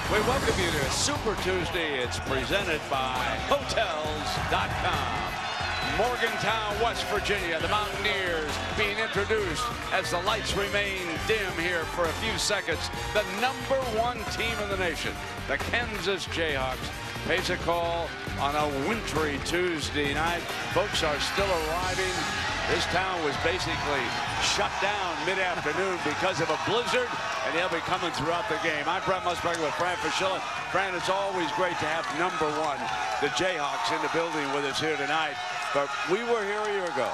We welcome you to Super Tuesday. It's presented by Hotels.com. Morgantown, West Virginia, the Mountaineers being introduced as the lights remain dim here for a few seconds. The #1 team in the nation, the Kansas Jayhawks, pays a call on a wintry Tuesday night. Folks are still arriving. This town was basically shut down mid-afternoon because of a blizzard, and they'll be coming throughout the game. I'm Brent Musburger with Fran Fraschilla. Fran, it's always great to have #1, the Jayhawks, in the building with us here tonight. But we were here a year ago.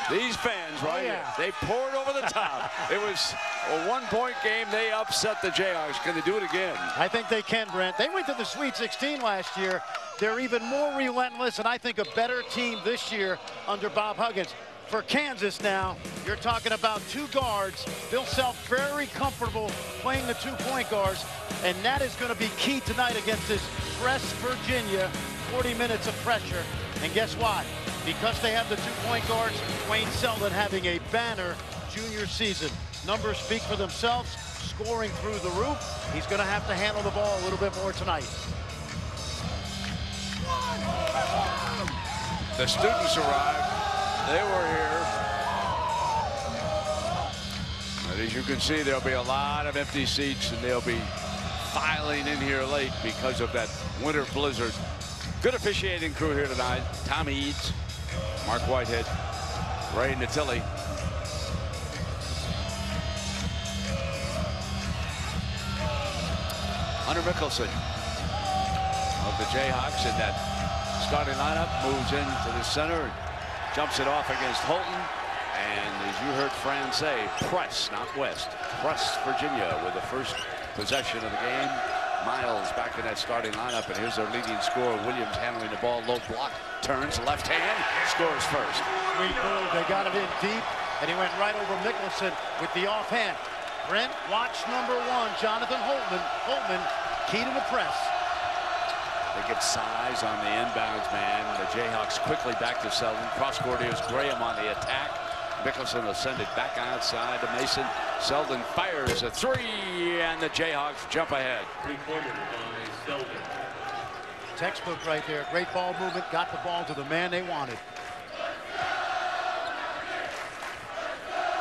These fans right here, they poured over the top. It was a one-point game. They upset the Jayhawks. Can they do it again? I think they can, Brent. They went to the Sweet 16 last year. They're even more relentless, and I think a better team this year under Bob Huggins. For Kansas now, you're talking about two guards. Bill Self very comfortable playing the 2 point guards, and that is going to be key tonight against this West Virginia. 40 minutes of pressure, and guess what? Because they have the 2 point guards, Wayne Selden having a banner junior season. Numbers speak for themselves, scoring through the roof. He's going to have to handle the ball a little bit more tonight. The students arrived. They were here. But as you can see, there'll be a lot of empty seats, and they'll be filing in here late because of that winter blizzard. Good officiating crew here tonight. Tommy Eads, Mark Whitehead, Ray Natilli. Hunter Mickelson of the Jayhawks in that starting lineup moves into the center. Jumps it off against Holton, and as you heard Fran say, press, not West. Press Virginia with the first possession of the game. Miles back in that starting lineup, and here's their leading scorer, Williams, handling the ball, low block, turns left hand, scores first. Sweet move, they got it in deep, and he went right over Mickelson with the offhand. Brent, watch #1, Jonathan Holtman, key to the press. They get size on the inbounds man. The Jayhawks quickly back to Selden. Cross court, here's Graham on the attack. Mickelson will send it back outside to Mason. Selden fires a 3, and the Jayhawks jump ahead. Textbook right there. Great ball movement. Got the ball to the man they wanted.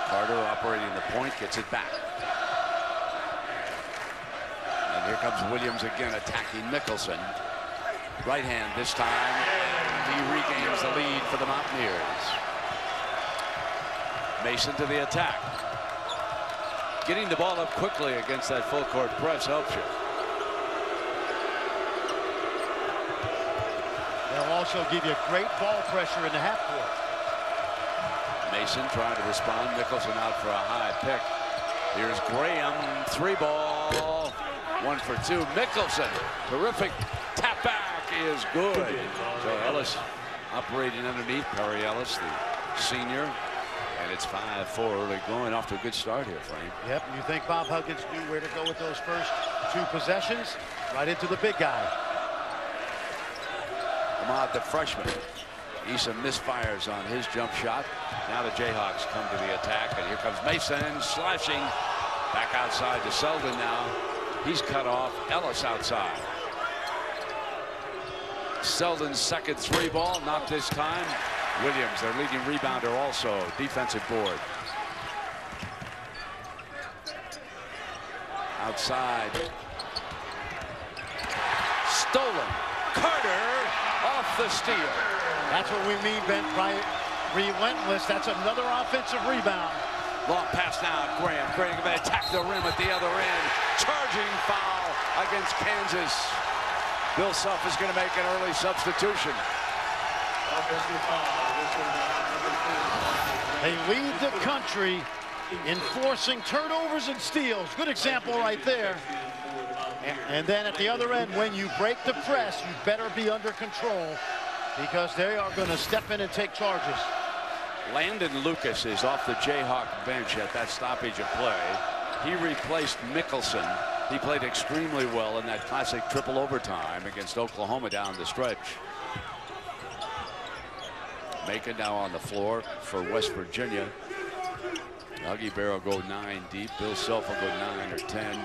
Carter operating the point, gets it back. And here comes Williams again attacking Mickelson. Right hand this time. He regains the lead for the Mountaineers. Mason to the attack. Getting the ball up quickly against that full court press helps you. They'll also give you great ball pressure in the half court. Mason trying to respond. Mickelson out for a high pick. Here's Graham. 3-ball. 1 for 2. Mickelson. Terrific tap back is good. So Ellis operating underneath. Perry Ellis, the senior. And it's 5-4 early going. Off to a good start here, Frank. Yep, you think Bob Huggins knew where to go with those first 2 possessions? Right into the big guy. Ahmad, the freshman. Issa misfires on his jump shot. Now the Jayhawks come to the attack, and here comes Mason slashing back outside to Selden now. He's cut off. Ellis outside. Selden's second 3-ball, not this time. Williams, their leading rebounder, also defensive board. Outside. Stolen. Carter off the steal. That's what we mean, Ben, by relentless. That's another offensive rebound. Long pass now. Graham may attack the rim at the other end. Charging foul against Kansas. Bill Self is going to make an early substitution. They lead the country in forcing turnovers and steals. Good example right there. And then at the other end, when you break the press, you better be under control because they are going to step in and take charges. Landon Lucas is off the Jayhawk bench at that stoppage of play. He replaced Mickelson. He played extremely well in that classic triple overtime against Oklahoma down the stretch. Macon now on the floor for West Virginia. Huggy Bear will go 9 deep. Bill Self will go 9 or 10.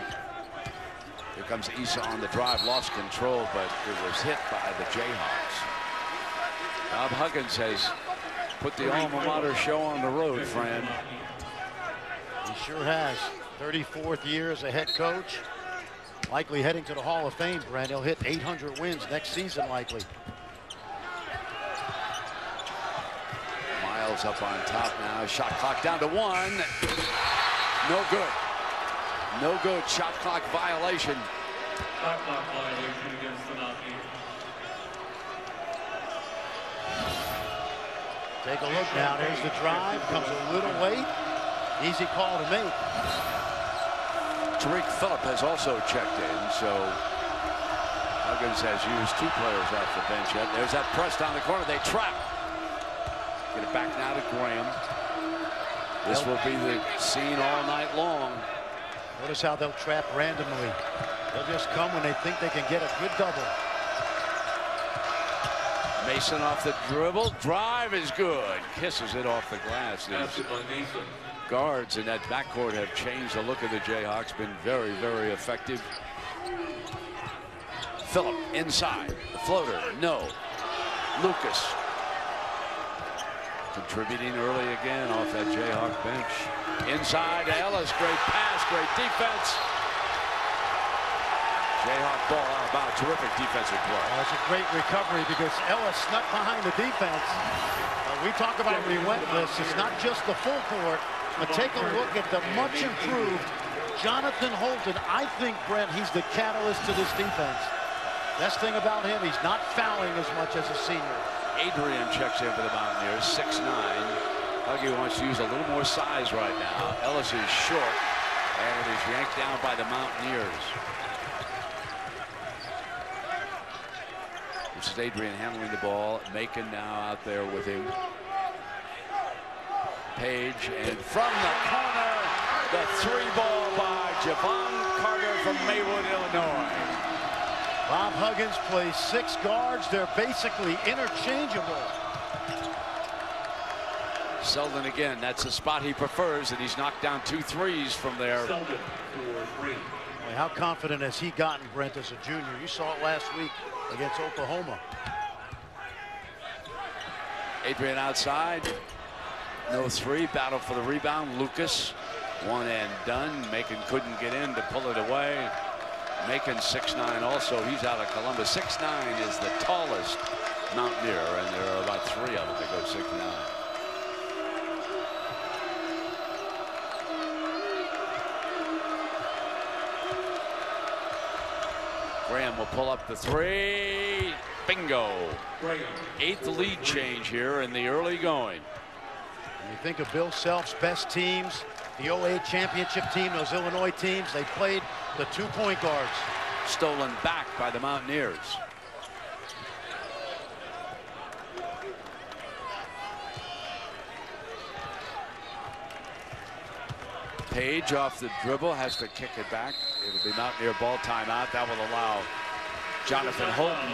Here comes Issa on the drive, lost control, but it was hit by the Jayhawks. Bob Huggins has put the alma mater show on the road, Fran. He sure has. 34th year as a head coach. Likely heading to the Hall of Fame, Brent. He'll hit 800 wins next season, likely. Miles up on top now. Shot clock down to 1. No good. No good. Shot clock violation. Shot clock violation against the Mountaineers. Take a look now. There's the drive. Comes a little late. Easy call to make. Tariq Phillip has also checked in, so Huggins has used 2 players off the bench yet. There's that press down the corner. They trap. Get it back now to Graham. This will be the scene all night long. Notice how they'll trap randomly. They'll just come when they think they can get a good double. Mason off the dribble. Drive is good. Kisses it off the glass. These guards in that backcourt have changed the look of the Jayhawks. Been very, very effective. Phillip inside. The floater. No. Lucas contributing early again off that Jayhawk bench. Inside to Ellis. Great pass. Great defense. Jayhawk ball out of bounds. Terrific defensive play. That's a great recovery because Ellis snuck behind the defense. We talk about relentless. It's not just the full court, but take a look at the much improved Jonathan Holton. I think, Brent, he's the catalyst to this defense. Best thing about him, he's not fouling as much as a senior. Adrian checks in for the Mountaineers, 6'9". Huggy wants to use a little more size right now. Ellis is short, and it is yanked down by the Mountaineers. This is Adrian handling the ball. Macon now out there with him. Page, and from the corner, the 3-ball by Javon Carter from Maywood, Illinois. Bob Huggins plays 6 guards. They're basically interchangeable. Selden again, that's the spot he prefers, and he's knocked down 2 threes from there. Selden for 3. Boy, how confident has he gotten, Brent, as a junior? You saw it last week against Oklahoma. Adrian outside. No 3. Battle for the rebound. Lucas. 1 and done. Macon couldn't get in to pull it away. Macon 6'9" also. He's out of Columbus. 6'9" is the tallest Mountaineer, and there are about 3 of them that go 6'9". Graham will pull up the 3. Bingo. 8th lead change here in the early going. When you think of Bill Self's best teams, the 08 championship team, those Illinois teams, they played the 2-point guards. Stolen back by the Mountaineers. Page off the dribble, has to kick it back. It'll be Mountaineer ball timeout. That will allow Jonathan Holton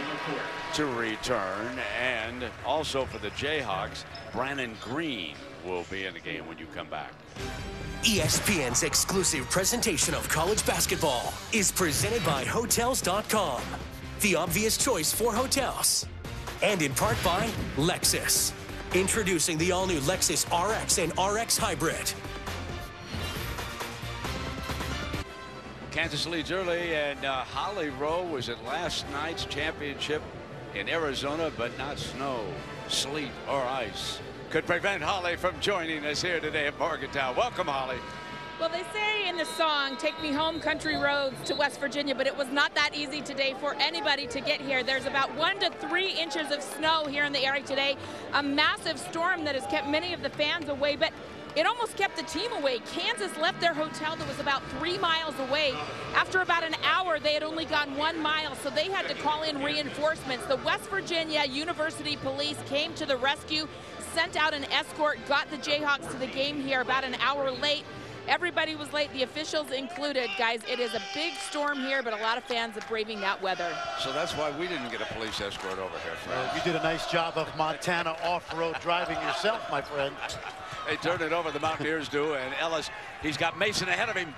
to return. And also for the Jayhawks, Brandon Green will be in the game when you come back. ESPN's exclusive presentation of college basketball is presented by Hotels.com, the obvious choice for hotels. And in part by Lexus. Introducing the all-new Lexus RX and RX Hybrid. Kansas leads early, and Holly Rowe was at last night's championship in Arizona, but not snow, sleet, or ice could prevent Holly from joining us here today at Morgantown. Welcome, Holly. Well, they say in the song, "Take me home country roads to West Virginia," but it was not that easy today for anybody to get here. There's about 1 to 3 inches of snow here in the area today. A massive storm that has kept many of the fans away, but it almost kept the team away. Kansas left their hotel that was about 3 miles away. After about an hour, they had only gone 1 mile, so they had to call in reinforcements. The West Virginia University Police came to the rescue, sent out an escort, got the Jayhawks to the game here about an hour late. Everybody was late, the officials included. Guys, it is a big storm here, but a lot of fans are braving that weather. So that's why we didn't get a police escort over here, friend. You did a nice job of Montana off-road driving yourself, my friend. They turned it over, the Mountaineers do, and Ellis, he's got Mason ahead of him.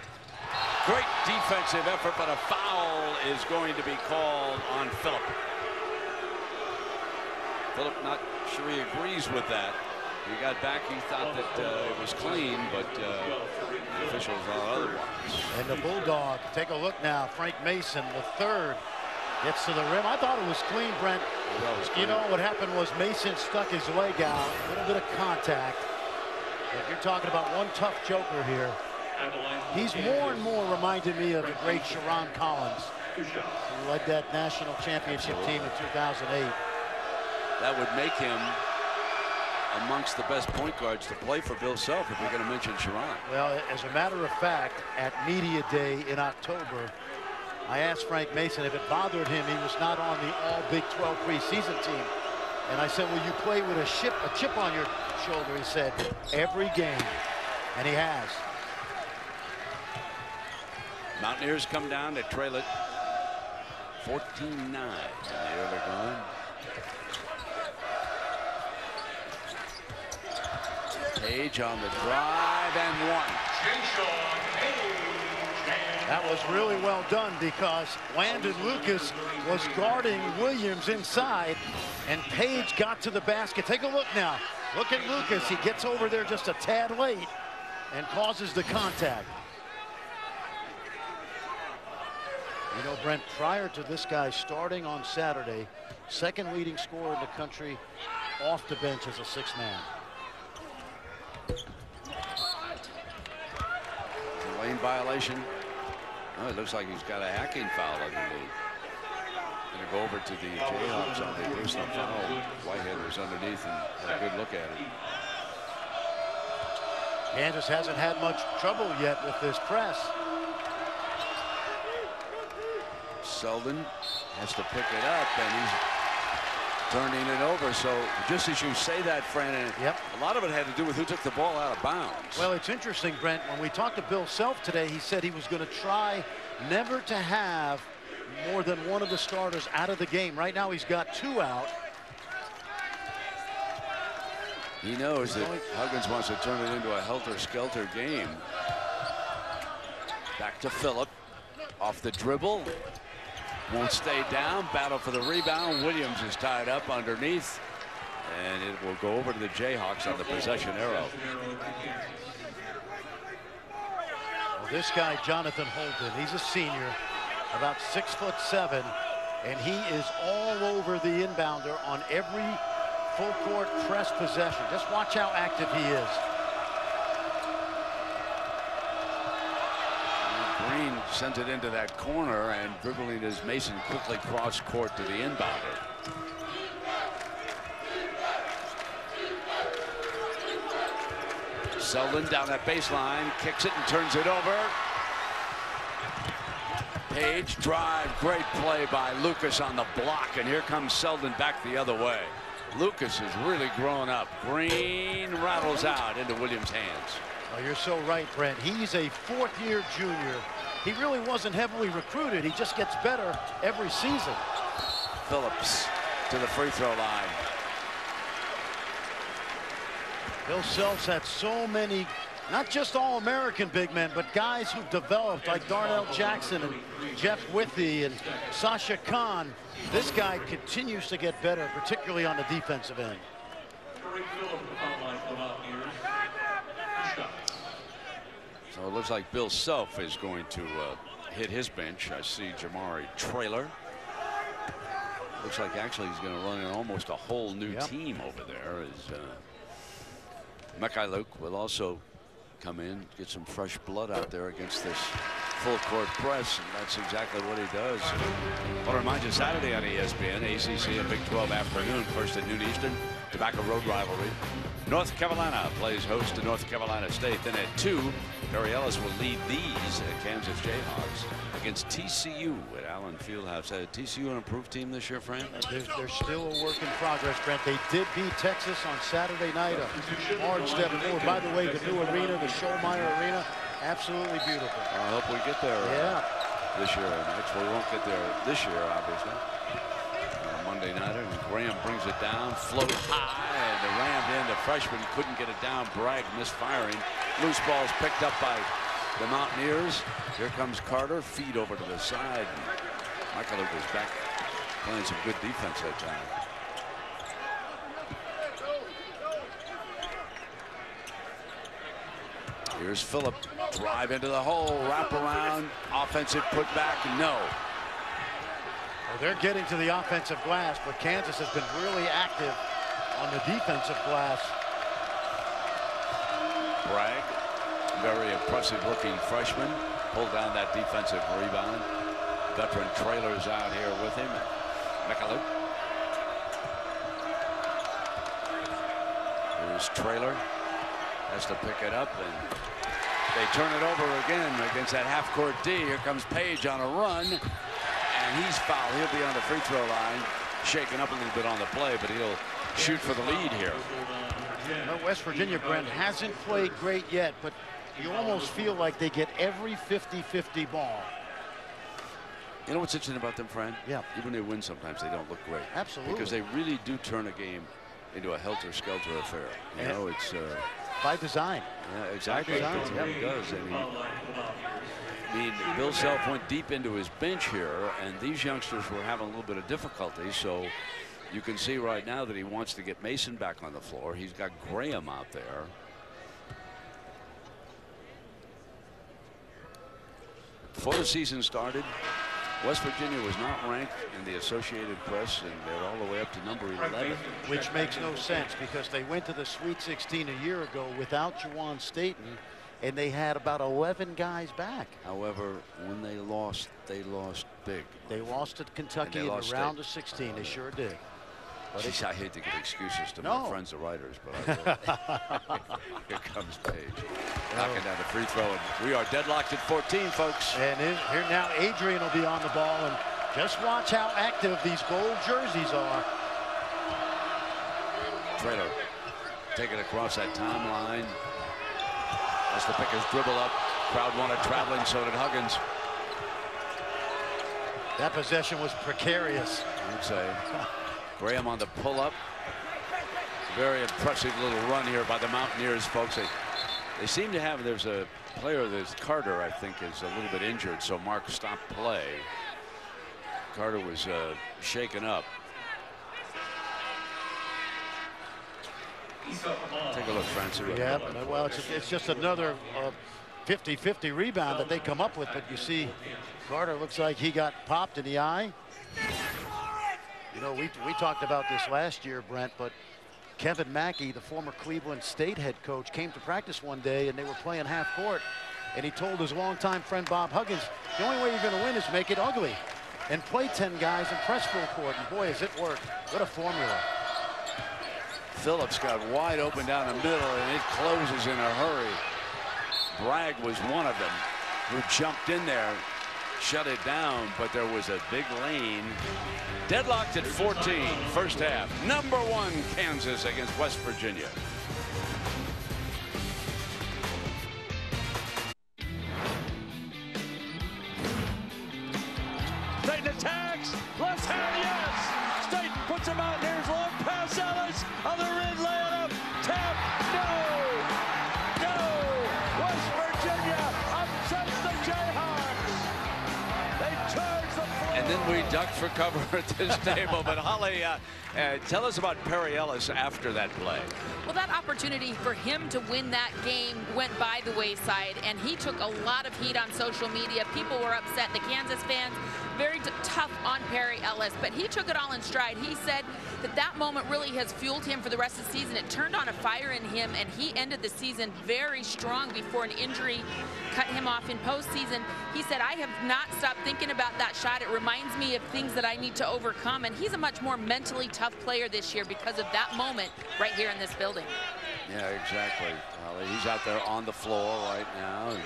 Great defensive effort, but a foul is going to be called on Phillip. Phillip not sure he agrees with that. He got back, he thought that it was clean, but the officials thought otherwise. And the Bulldog, take a look now. Frank Mason, the third, gets to the rim. I thought it was clean, Brent. You know what happened was Mason stuck his leg out, a little bit of contact. If you're talking about one tough joker here, he's more and more reminding me of the great Sharon Collins, who led that national championship team in 2008. That would make him amongst the best point guards to play for Bill Self if we're going to mention Sharon. Well, as a matter of fact, at Media Day in October, I asked Frank Mason if it bothered him he was not on the all Big 12 preseason team. And I said, will you play with a chip on your shoulder? He said, every game. And he has. Mountaineers come down to trail it 14-9. And they're gone. Page on the drive and one. That was really well done because Landon Lucas was guarding Williams inside, and Page got to the basket. Take a look now. Look at Lucas. He gets over there just a tad late and causes the contact. You know, Brent, prior to this guy starting on Saturday, second leading scorer in the country off the bench as a sixth man. Lane violation. Oh, it looks like he's got a hacking foul underneath. Going to go over to the Jayhawks on the personal foul. Whitehead was underneath and had a good look at it. Kansas hasn't had much trouble yet with this press. Selden has to pick it up, and he's turning it over. So just as you say that, Fran, a lot of it had to do with who took the ball out of bounds. Well, it's interesting, Brent. When we talked to Bill Self today, he said he was going to try never to have more than one of the starters out of the game. Right now he's got two out. He knows that Huggins wants to turn it into a helter-skelter game. Back to Phillip. Off the dribble. Won't stay down. Battle for the rebound. Williams is tied up underneath. And it will go over to the Jayhawks on the possession arrow. Well, this guy, Jonathan Holton, he's a senior, about 6'7", and he is all over the inbounder on every full court press possession. Just watch how active he is. Green sent it into that corner, and dribbling as Mason quickly cross court to the inbounder. Selden down that baseline, kicks it and turns it over. Page drive, great play by Lucas on the block, and here comes Selden back the other way. Lucas is really growing up. Green rattles out into Williams' hands. Oh, you're so right, Brent. He's a fourth-year junior. He really wasn't heavily recruited. He just gets better every season. Phillips to the free throw line. Bill Self's had so many, not just all-American big men, but guys who've developed like Darnell Jackson and Jeff Withey and Sasha Khan. This guy continues to get better, particularly on the defensive end. So it looks like Bill Self is going to hit his bench. I see Jamari Traylor. Looks like actually he's going to run in almost a whole new team over there. Mikhailuk will also come in, get some fresh blood out there against this full court press, and that's exactly what he does. I want to remind you, Saturday on ESPN, ACC and Big 12 afternoon, first at noon Eastern, Tobacco Road rivalry. North Carolina plays host to North Carolina State. Then at 2, Perry Ellis will lead these Kansas Jayhawks against TCU at Allen Fieldhouse. TCU an improved team this year, Fran? They're still a work in progress, Brent. They did beat Texas on Saturday night. A hard step forward. By the way, the new arena, the Schollmeyer Arena, absolutely beautiful. I hope we get there this year. Actually, we won't get there this year, obviously. Monday nighter, and Graham brings it down, float high, and the rammed in. The freshman couldn't get it down. Bragg misfiring. Loose ball's picked up by the Mountaineers. Here comes Carter, feed over to the side. Michael was back playing some good defense that time. Here's Phillip, drive into the hole, wrap around, offensive putback, no. Well, they're getting to the offensive glass, but Kansas has been really active on the defensive glass. Bragg, very impressive looking freshman, pulled down that defensive rebound. Veteran Traylor's out here with him. McAloop. Here's Traylor, has to pick it up, and they turn it over again against that half-court D. Here comes Page on a run, and he's fouled. He'll be on the free throw line, shaken up a little bit on the play, but he'll shoot for the lead here. Well, West Virginia, Brent, hasn't played great yet, but you almost feel like they get every 50-50 ball. You know what's interesting about them, Fran? Yeah. Even when they win, sometimes they don't look great. Absolutely. Because they really do turn a game into a helter-skelter affair. You know, it's by design. Yeah, exactly. By design. Yeah, he does. And I mean, Bill Self went deep into his bench here, and these youngsters were having a little bit of difficulty. So you can see right now that he wants to get Mason back on the floor. He's got Graham out there. Before the season started, West Virginia was not ranked in the Associated Press, and they're all the way up to number 11. Which makes no sense because they went to the Sweet 16 a year ago without Juwan Staten, and they had about 11 guys back. However, when they lost big. They lost at Kentucky in the round of 16. They sure did. But I hate to give excuses to my friends the writers, but I will. Here comes Page. Knocking down the free throw, and we are deadlocked at 14, folks. And here now Adrian will be on the ball, and just watch how active these gold jerseys are. Traylor taking across that timeline. As the Pickers dribble up, crowd wanted traveling, so did Huggins. That possession was precarious. I'd say. Graham on the pull-up. Very impressive little run here by the Mountaineers, folks. They seem to have, there's a player, there's Carter, I think, is a little bit injured, so Mark stopped play. Carter was shaken up. Take a look, Francis. Yeah, well, it's just another 50-50 rebound that they come up with, but you see Carter looks like he got popped in the eye. You know, we talked about this last year, Brent, but Kevin Mackey, the former Cleveland State head coach, came to practice one day and they were playing half court, and he told his longtime friend Bob Huggins, the only way you're going to win is make it ugly and play 10 guys and press full court, and boy, has it worked. What a formula. Phillips got wide open down the middle, and it closes in a hurry. Bragg was one of them who jumped in there, shut it down, but there was a big lane. Deadlocked at 14, first half. Number 1 Kansas against West Virginia. State attacks, left hand, yes. State puts the Mountaineers long pass Ellis. Other end, lay it up. Tap, no. West Virginia upsets the Jayhawks. They charge the floor. And then we ducked for cover at this table. But Holly, tell us about Perry Ellis after that play. Well, that opportunity for him to win that game went by the wayside, and he took a lot of heat on social media. People were upset. The Kansas fans, very tough on Perry Ellis, but he took it all in stride. He said that moment really has fueled him for the rest of the season. It turned on a fire in him, and he ended the season very strong before an injury cut him off in postseason. He said, I have not stopped thinking about that shot. It reminds me of things that I need to overcome, and he's a much more mentally tough player this year because of that moment right here in this building. Yeah, exactly. He's out there on the floor right now. And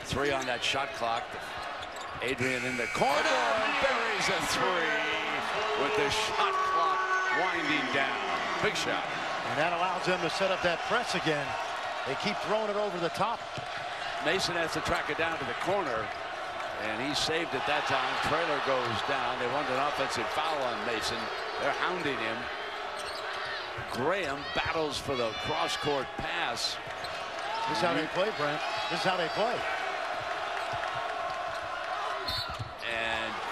3 on that shot clock. Adrian in the corner and buries a 3 with the shot clock winding down. Big shot. And that allows them to set up that press again. They keep throwing it over the top. Mason has to track it down to the corner, and he saved it that time. Traylor goes down. They wanted an offensive foul on Mason. They're hounding him. Graham battles for the cross-court pass. This is how they play, Brent. This is how they play.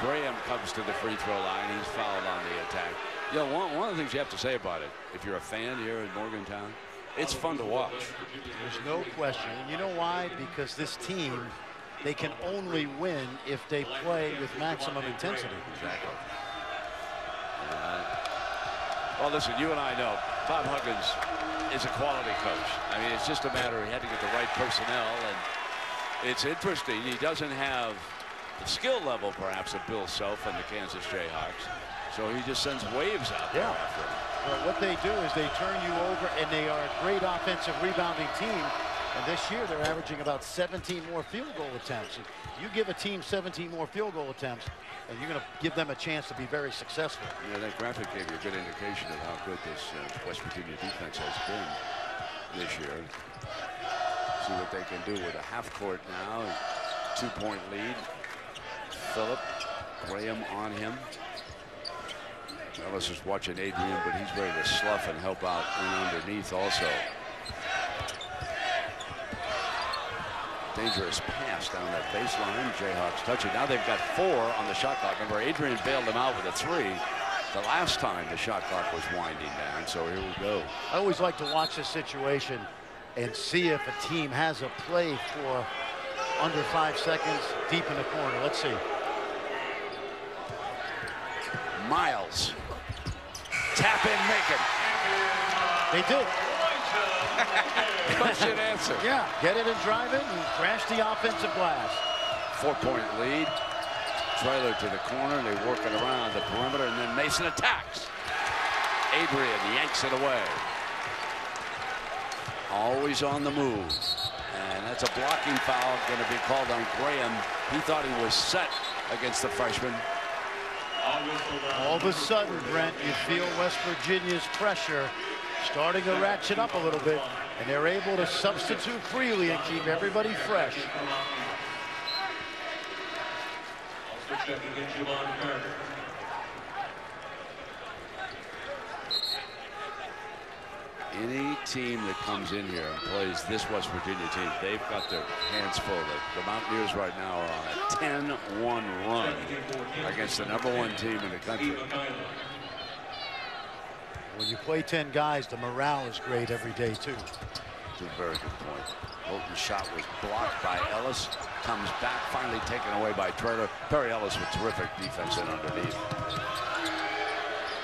Graham comes to the free throw line. He's fouled on the attack. You know, one of the things you have to say about it, if you're a fan here in Morgantown, it's fun to watch. There's no question. And you know why? Because this team, they can only win if they play with maximum intensity. Exactly. Well, listen, you and I know Bob Huggins is a quality coach. I mean, it's just a matter of he had to get the right personnel, and it's interesting. He doesn't have the skill level, perhaps, of Bill Self and the Kansas Jayhawks, so he just sends waves out there after him. Well, what they do is they turn you over, and they are a great offensive rebounding team. And this year, they're averaging about 17 more field goal attempts. You give a team 17 more field goal attempts, and you're going to give them a chance to be very successful. Yeah, that graphic gave you a good indication of how good this West Virginia defense has been this year. See what they can do with a half court now. 2-point lead. Phillip, Graham on him. Ellis is watching Adrian, but he's ready to slough and help out in underneath also. Dangerous pass down that baseline. Jayhawks touch it. Now they've got 4 on the shot clock. Remember, Adrian bailed them out with a 3 the last time the shot clock was winding down. So here we go. I always like to watch this situation and see if a team has a play for under 5 seconds deep in the corner. Let's see. Miles. Tap in, make it. They did. Question answer. Yeah, get it and drive it and crash the offensive glass. 4-point lead. Trailer to the corner. They work it around the perimeter, and then Mason attacks. Adrian yanks it away. Always on the move. And that's a blocking foul going to be called on Graham. He thought he was set against the freshman. All of a sudden, Brent, you feel West Virginia's pressure starting to ratchet up a little bit, and they're able to substitute freely and keep everybody fresh. Any team that comes in here and plays this West Virginia team, they've got their hands full. The Mountaineers right now are on a 10-1 run against the #1 team in the country. When you play 10 guys, the morale is great every day, too. That's a very good point. Holton's shot was blocked by Ellis. Comes back, finally taken away by Trailer. Perry Ellis with terrific defense in underneath.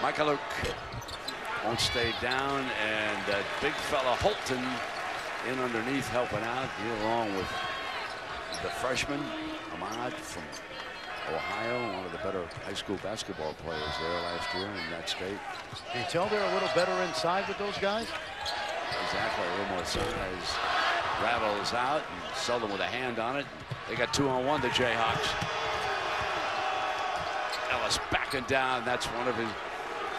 Michael Luke won't stay down, and that big fella Holton in underneath helping out. He along with the freshman Ahmad from Ohio, one of the better high school basketball players there last year in that state. Can you tell they're a little better inside with those guys? Exactly, a little more size. Rattles out, and Selden with a hand on it. They got 2-on-1, the Jayhawks. Ellis backing down. That's one of his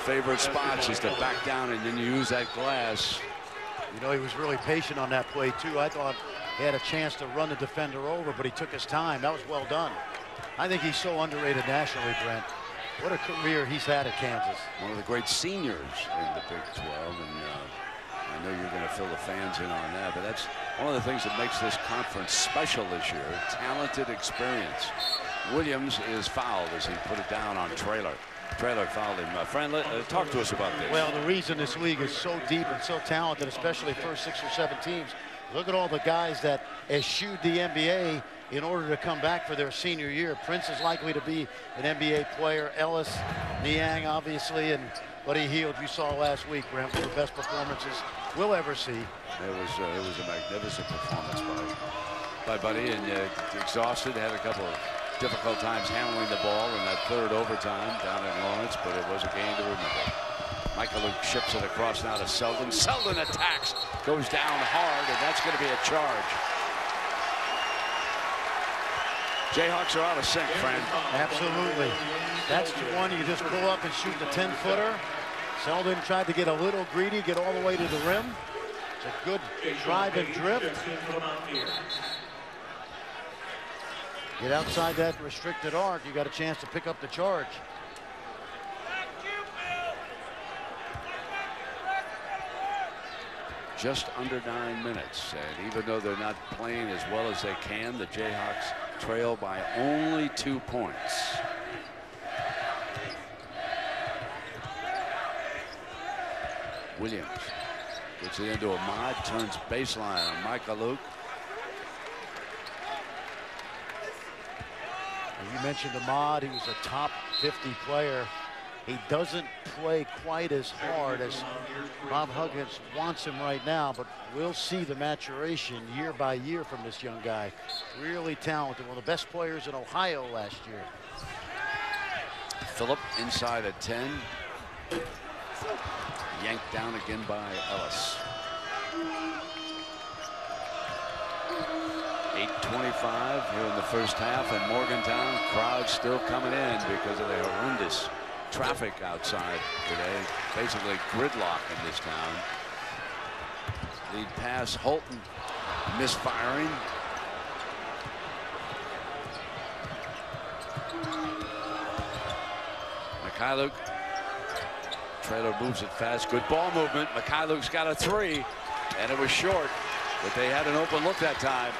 favorite spots, is to back down and then you use that glass. You know, he was really patient on that play, too. I thought he had a chance to run the defender over, but he took his time. That was well done. I think he's so underrated nationally, Brent. What a career he's had at Kansas. One of the great seniors in the Big 12, and I know you're going to fill the fans in on that, but that's one of the things that makes this conference special this year. Talented experience. Williams is fouled as he put it down on Trailer. Trailer fouled him. Fran, talk to us about this. Well, the reason this league is so deep and so talented, especially first 6 or 7 teams, look at all the guys that eschewed the NBA in order to come back for their senior year. Prince is likely to be an NBA player. Ellis, Niang, obviously, and Buddy Hield, you saw last week, Brent, one of the best performances we'll ever see. It was a magnificent performance by Buddy, and exhausted, had a couple of difficult times handling the ball in that third overtime down in Lawrence, but it was a game to remember. Michael Luke ships it across now to Selden. Selden attacks, goes down hard, and that's going to be a charge. Jayhawks are out of sync, friend. Absolutely. That's the one you just pull up and shoot the 10-footer. Selden tried to get a little greedy, get all the way to the rim. It's a good drive and drift. Get outside that restricted arc, you got a chance to pick up the charge. Just under 9 minutes, and even though they're not playing as well as they can, the Jayhawks trail by only 2 points. Williams gets it into Ahmad, turns baseline on Michael Luke. You mentioned Ahmad. He was a top 50 player. He doesn't play quite as hard as Bob Huggins wants him right now, but we'll see the maturation year by year from this young guy. Really talented, one of the best players in Ohio last year. Phillip inside at 10. Yanked down again by Ellis. 8:25 here in the first half, and Morgantown crowd still coming in because of the horrendous traffic outside today. Basically gridlock in this town. Lead pass, Holton misfiring. Mikhailuk. Trailer moves it fast. Good ball movement. Mikhailuk's got a 3, and it was short, but they had an open look that time.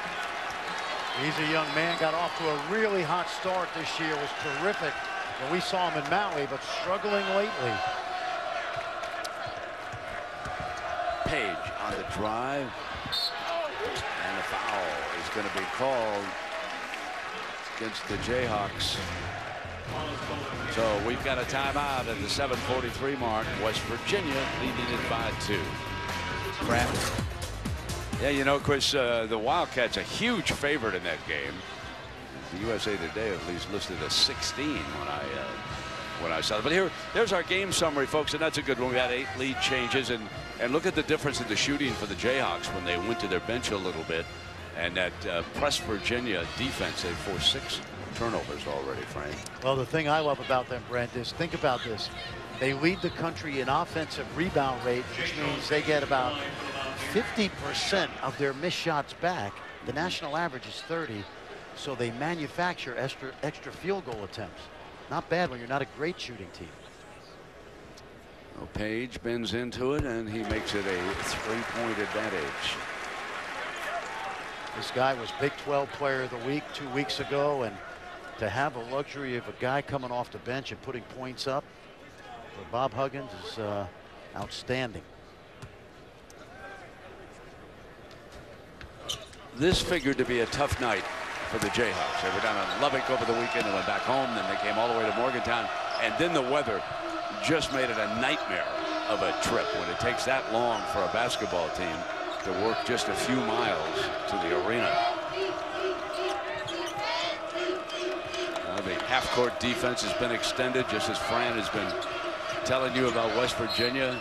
He's a young man, got off to a really hot start this year, was terrific when we saw him in Maui, but struggling lately. Page on the drive, and a foul is going to be called against the Jayhawks. So we've got a timeout at the 7:43 mark. West Virginia leading it by 2. Kraft. Yeah, you know, Chris, the Wildcats a huge favorite in that game. The USA Today at least listed a 16 when I saw it. But there's our game summary, folks, and that's a good one. We had 8 lead changes, and look at the difference in the shooting for the Jayhawks when they went to their bench a little bit. And that press Virginia defense, they forced 6 turnovers already, Frank. Well, the thing I love about them, Brent, is think about this. They lead the country in offensive rebound rate, which means they get about 50% of their missed shots back. The national average is 30, so they manufacture extra field goal attempts. Not bad when you're not a great shooting team. Well, Page bends into it, and he makes it a 3-point advantage. This guy was Big 12 Player of the Week 2 weeks ago, and to have the luxury of a guy coming off the bench and putting points up for Bob Huggins is outstanding. This figured to be a tough night for the Jayhawks. They were down in Lubbock over the weekend and went back home. Then they came all the way to Morgantown. And then the weather just made it a nightmare of a trip when it takes that long for a basketball team to work just a few miles to the arena. The half-court defense has been extended, just as Fran has been telling you about West Virginia.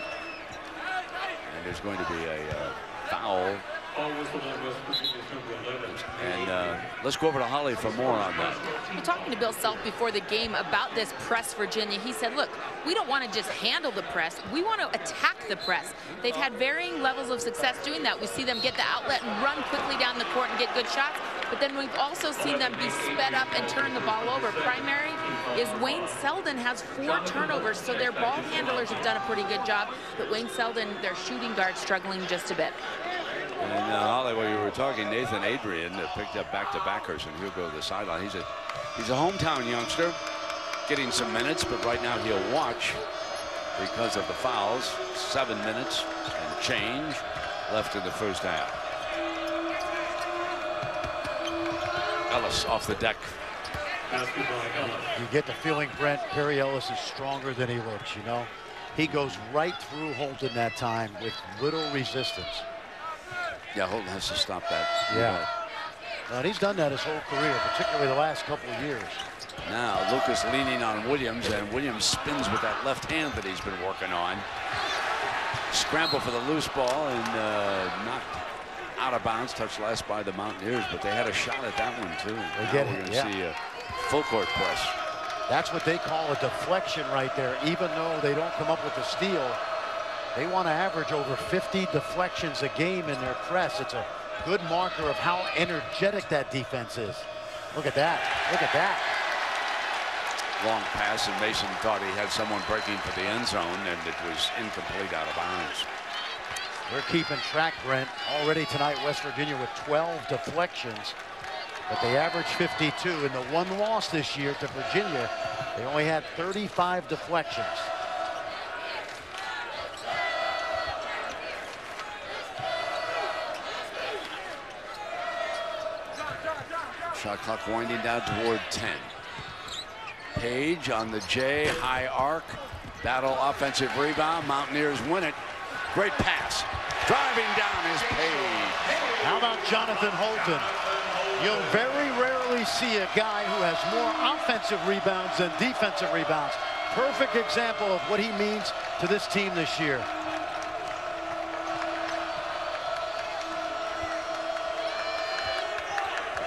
And there's going to be a foul. And let's go over to Holly for more on that. You're talking to Bill Self before the game about this press Virginia. He said, look, we don't want to just handle the press. We want to attack the press. They've had varying levels of success doing that. We see them get the outlet and run quickly down the court and get good shots. But then we've also seen them be sped up and turn the ball over. Primary is Wayne Selden has 4 turnovers, so their ball handlers have done a pretty good job. But Wayne Selden, their shooting guard, struggling just a bit. And Holly, while you were talking, Nathan Adrian picked up back-to-backers, and he'll go to the sideline. He's a hometown youngster, getting some minutes, but right now he'll watch because of the fouls. 7 minutes and change left in the first half. Ellis off the deck. You get the feeling, Brent, Perry Ellis is stronger than he looks, you know. He goes right through Holton that time with little resistance. Yeah, Holton has to stop that. Yeah. And he's done that his whole career, particularly the last couple of years. Now Lucas leaning on Williams, and Williams spins with that left hand that he's been working on. Scramble for the loose ball and knocked out of bounds, touched last by the Mountaineers, but they had a shot at that one too. We're going to see a full court press. That's what they call a deflection right there. Even though they don't come up with the steal, they want to average over 50 deflections a game in their press. It's a good marker of how energetic that defense is. Look at that. Look at that. Long pass, and Mason thought he had someone breaking for the end zone, and it was incomplete, out of bounds. We're keeping track, Brent. Already tonight, West Virginia with 12 deflections, but they averaged 52. In the one loss this year to Virginia, they only had 35 deflections. Shot clock winding down toward 10. Page on the J, high arc. Battle offensive rebound. Mountaineers win it. Great pass. Driving down is Page. How about Jonathan Holton? You'll very rarely see a guy who has more offensive rebounds than defensive rebounds. Perfect example of what he means to this team this year.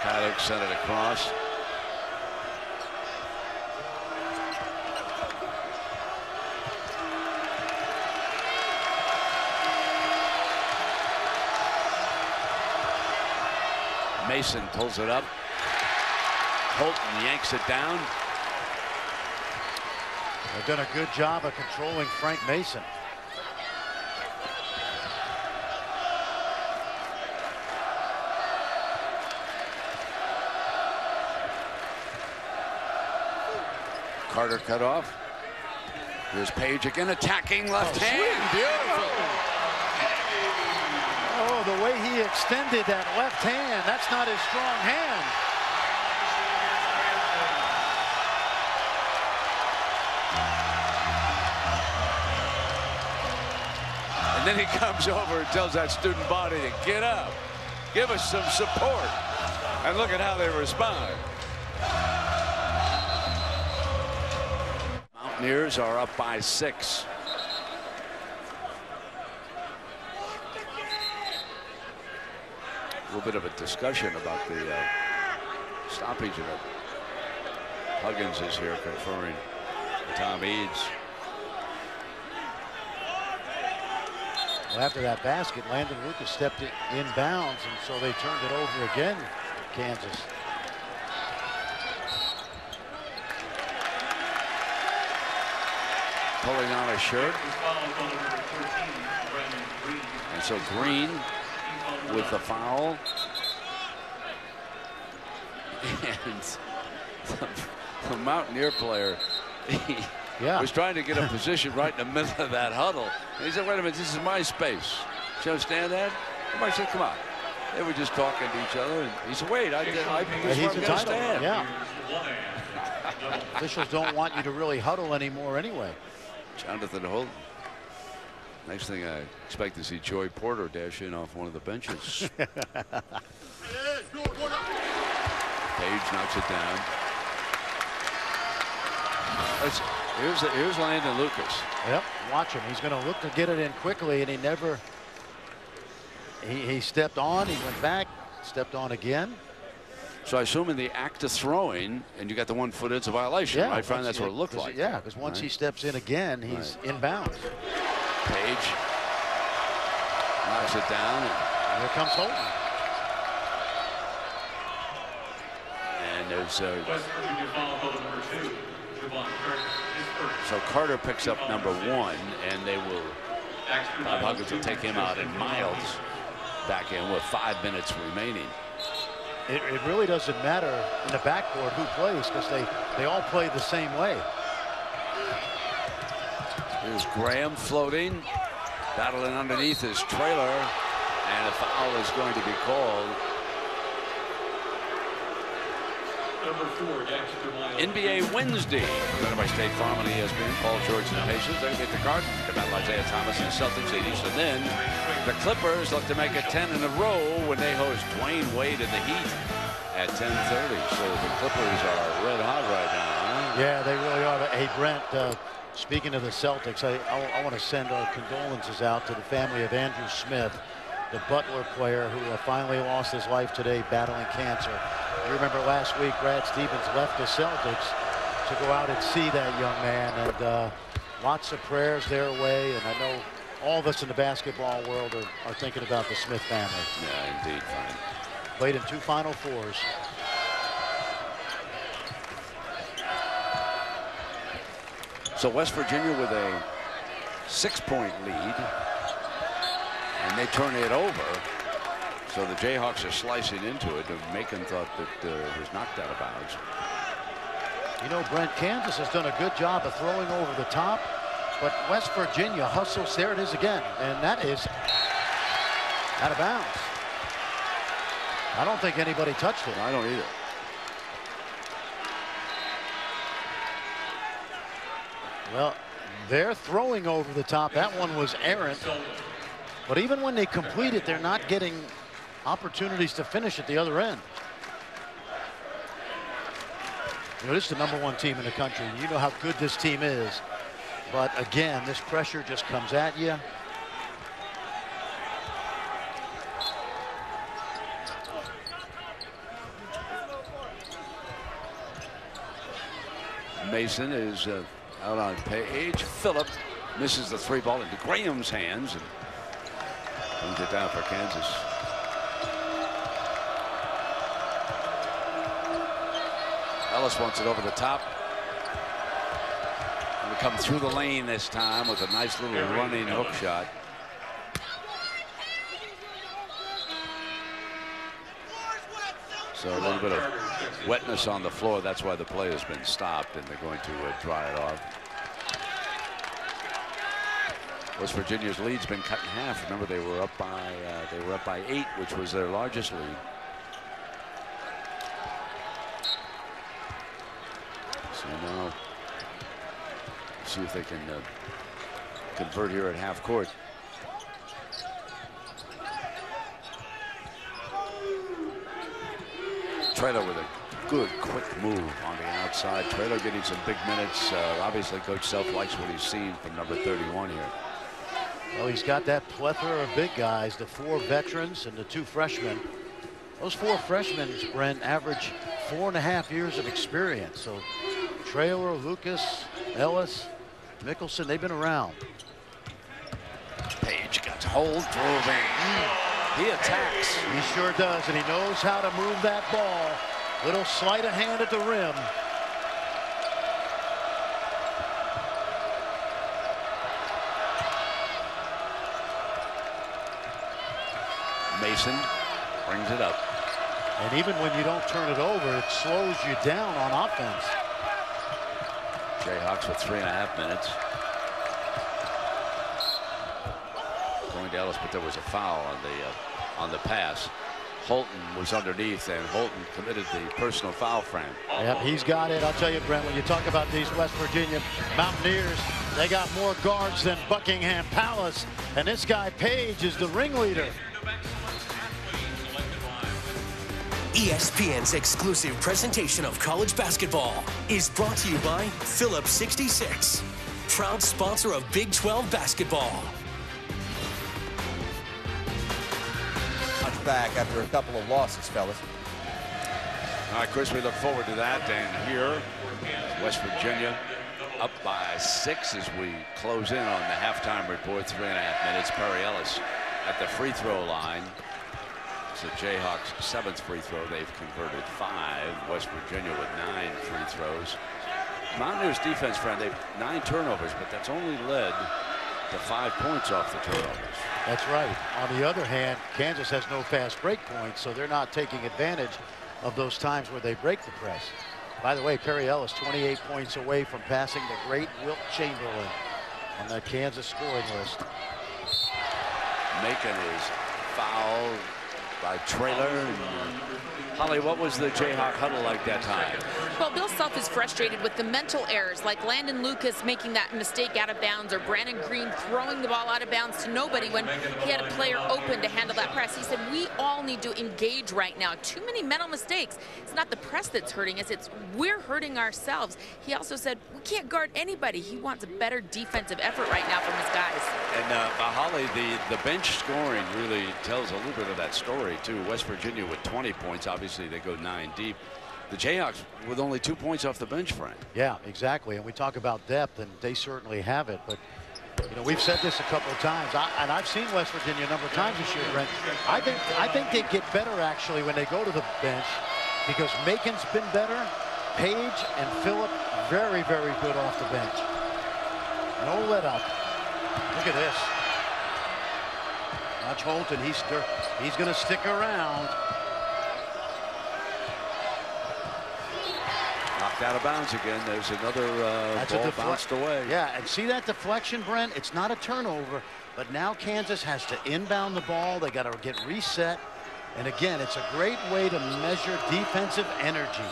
Paddock sent it across. Mason pulls it up. Holton yanks it down. They've done a good job of controlling Frank Mason. Carter cut off. Here's Page again, attacking left hand. Beautiful. Oh, the way he extended that left hand. That's not his strong hand. And then he comes over and tells that student body to get up. Give us some support. And look at how they respond. Mountaineers are up by 6. A little bit of a discussion about the stoppage of it. Huggins is here conferring with Tom Eads. Well, after that basket, Landon Lucas stepped in bounds, and so they turned it over again, Kansas. Pulling on a shirt. And so Green with the foul. And the Mountaineer player, he was trying to get a position right in the middle of that huddle. And he said, wait a minute, this is my space. Do you understand that? Everybody said, come on. They were just talking to each other. And he said, wait, I this is where I'm going to stand. Yeah. Officials don't want you to really huddle anymore anyway. Jonathan Holton. Next thing I expect to see Joey Porter dash in off one of the benches. Page knocks it down. Here's Landon Lucas. Yep, watch him. He's going to look to get it in quickly, and he never. He stepped on, he went back, stepped on again. So I assume in the act of throwing, and you got the 1 foot, it's a violation. Yeah, right, Frank? That's what it looked like. Yeah, because once he steps in again, he's inbounds. Page knocks it down. And here comes Holton. And there's so Carter picks up number 1, and they will. Bob Huggins will take him out, and Miles back in with 5 minutes remaining. It really doesn't matter in the backcourt who plays, because they all play the same way. Here's Graham floating, battling underneath his trailer, and a foul is going to be called. NBA Wednesday, presented by State Farm on ESPN. Paul George and the Pacers. They get the card. The battle Isaiah Thomas and the Celtics at East. And then the Clippers look to make it 10 in a row when they host Dwayne Wade and the Heat at 10:30. So the Clippers are red hot right now. Huh? Yeah, they really are. Hey, Brent, speaking of the Celtics, I want to send our condolences out to the family of Andrew Smith, the Butler player who finally lost his life today battling cancer. You remember last week, Brad Stevens left the Celtics to go out and see that young man, and lots of prayers their way. And I know all of us in the basketball world are thinking about the Smith family. Yeah, indeed, fine. Played in 2 Final Fours. So West Virginia with a 6-point lead, and they turn it over. So the Jayhawks are slicing into it, and Macon thought that it was knocked out of bounds. You know, Brent, Kansas has done a good job of throwing over the top, but West Virginia hustles. There it is again, and that is out of bounds. I don't think anybody touched it. I don't either. Well, they're throwing over the top. That one was errant. But even when they complete it, they're not getting opportunities to finish at the other end. You know, this is the #1 team in the country. You know how good this team is. But again, this pressure just comes at you. Mason is out on page. Phillip misses the 3 ball into Graham's hands and brings it down for Kansas. Ellis wants it over the top. And we come through the lane this time with a nice little running hook shot. So a little bit of wetness on the floor. That's why the play has been stopped, and they're going to dry it off. West Virginia's lead's been cut in half. Remember, they were up by 8, which was their largest lead. So now, see if they can convert here at half court. Traylor with a good, quick move on the outside. Traylor getting some big minutes. Obviously, Coach Self likes what he's seen from number 31 here. Well, he's got that plethora of big guys, the 4 veterans and the 2 freshmen. Those 4 freshmen, Brent, average 4.5 years of experience. So Traylor, Lucas, Ellis, Mickelson, they've been around. Page gets hold, moving. He attacks. He sure does, and he knows how to move that ball. Little sleight of hand at the rim. Mason brings it up. And even when you don't turn it over, it slows you down on offense. Jayhawks with 3.5 minutes. Going to Ellis, but there was a foul on the pass. Holton was underneath, and Holton committed the personal foul, Frank. Yep, he's got it. I'll tell you, Brent, when you talk about these West Virginia Mountaineers, they got more guards than Buckingham Palace, and this guy Page is the ringleader. ESPN's exclusive presentation of college basketball is brought to you by Phillips 66, proud sponsor of Big 12 basketball. Back after a couple of losses, fellas. All right, Chris, we look forward to that. And here, West Virginia up by 6 as we close in on the halftime report. 3.5 minutes. Perry Ellis at the free throw line. It's the Jayhawks' 7th free throw. They've converted 5. West Virginia with 9 free throws. Mountaineers defense, friend, they've 9 turnovers, but that's only led to 5 points off the turnovers. That's right. On the other hand, Kansas has no fast break points, so they're not taking advantage of those times where they break the press. By the way, Perry Ellis 28 points away from passing the great Wilt Chamberlain on that Kansas scoring list. Macon is fouled by Traylor. Holly, what was the Jayhawk huddle like that time? Well, Bill Self is frustrated with the mental errors, like Landon Lucas making that mistake out of bounds, or Brandon Green throwing the ball out of bounds to nobody when he had a player open to handle that press. He said, we all need to engage right now. Too many mental mistakes. It's not the press that's hurting us, it's we're hurting ourselves. He also said, we can't guard anybody. He wants a better defensive effort right now from his guys. And Holly, the bench scoring really tells a little bit of that story, too. West Virginia with 20 points. Obviously, they go 9 deep. The Jayhawks with only 2 points off the bench, Frank. Yeah, exactly. And we talk about depth, and they certainly have it. But, you know, we've said this a couple of times, and I've seen West Virginia a number of times this year, Brent. I think they get better, actually, when they go to the bench, because Macon's been better. Page and Phillip, very, very good off the bench. No let up. Look at this. Watch Holton. He's going to stick around. Knocked out of bounds again. There's another ball bounced away. Yeah, and see that deflection, Brent? It's not a turnover, but now Kansas has to inbound the ball. They got to get reset. And again, it's a great way to measure defensive energy.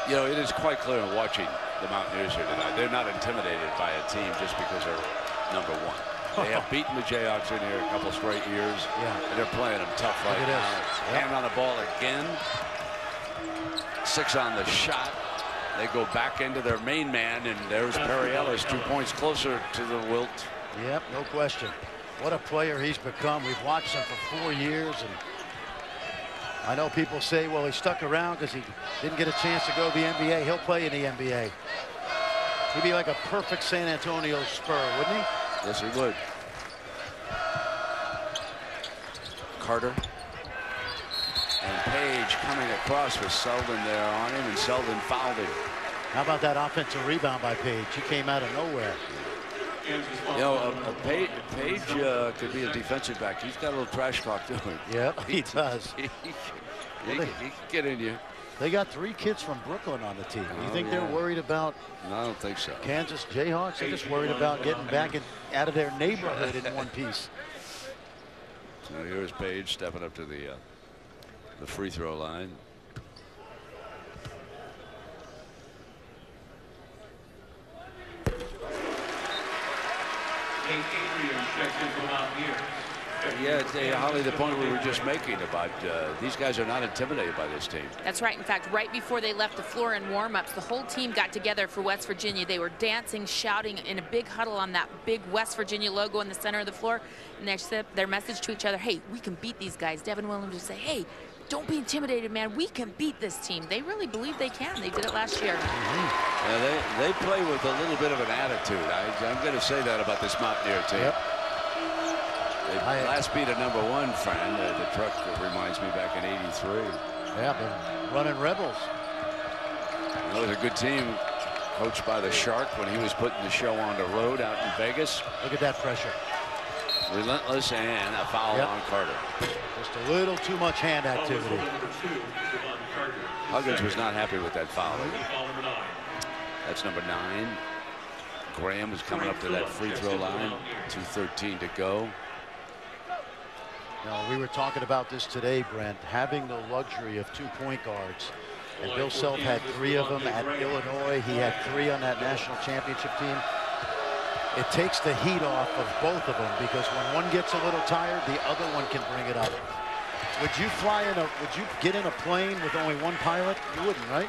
You know, it is quite clear in watching the Mountaineers here tonight. They're not intimidated by a team just because they're number one. They have beaten the Jayhawks in here a couple straight years. Yeah. And they're playing them tough right now. Yep. Hand on the ball again. 6 on the shot. They go back into their main man, and there's Perry Ellis 2 points closer to the wilt. Yep, no question. What a player he's become. We've watched him for 4 years, and I know people say, well, he stuck around because he didn't get a chance to go to the NBA. He'll play in the NBA. He'd be like a perfect San Antonio Spur, wouldn't he? Yes, he would. Carter. And Page coming across with Selden there on him, and Selden fouled him. How about that offensive rebound by Page? He came out of nowhere. You know, Page could be a defensive back. He's got a little trash talk to him. Yep, he does. He can get in you. They got 3 kids from Brooklyn on the team. You think they're worried about No, I don't think so. Kansas Jayhawks? They're just worried about getting back out of their neighborhood in one piece. So here's Page stepping up to the free throw line. Yeah, Holly, the point we were just making about these guys are not intimidated by this team. That's right. In fact, right before they left the floor in warm-ups, the whole team got together for West Virginia. They were dancing, shouting in a big huddle on that big West Virginia logo in the center of the floor. And they said their message to each other, hey, we can beat these guys. Devin Williams would say, hey, don't be intimidated, man. We can beat this team. They really believe they can. They did it last year. Yeah, they play with a little bit of an attitude. I'm going to say that about this Mountaineer team. Yep. They last beat a #1 friend. The truck reminds me back in '83. Yeah, been running Rebels. It was a good team coached by the Shark when he was putting the show on the road out in Vegas. Look at that pressure. Relentless, and a foul on Carter. Just a little too much hand activity. Huggins was not happy with that foul. That's number 9. Graham is coming up to that free throw line. 2:13 to go. No, we were talking about this today, Brent, having the luxury of 2 point guards. And Bill Self had 3 of them at Illinois. He had 3 on that national championship team. It takes the heat off of both of them because when one gets a little tired, the other one can bring it up. Would you get in a plane with only 1 pilot? You wouldn't, right?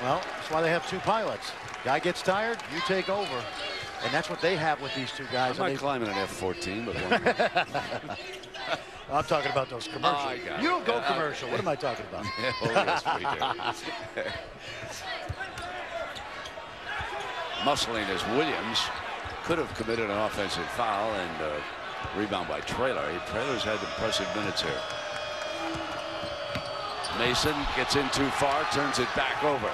Well, that's why they have 2 pilots. Guy gets tired, you take over. And that's what they have with these 2 guys. I'm not climbing an F-14, but one. I'm talking about those commercials. Oh, you don't go commercial. What am I talking about? Oh, yes, we do. Muscling as Williams could have committed an offensive foul, and rebound by Traylor. Traylor's had impressive minutes here. Mason gets in too far, turns it back over.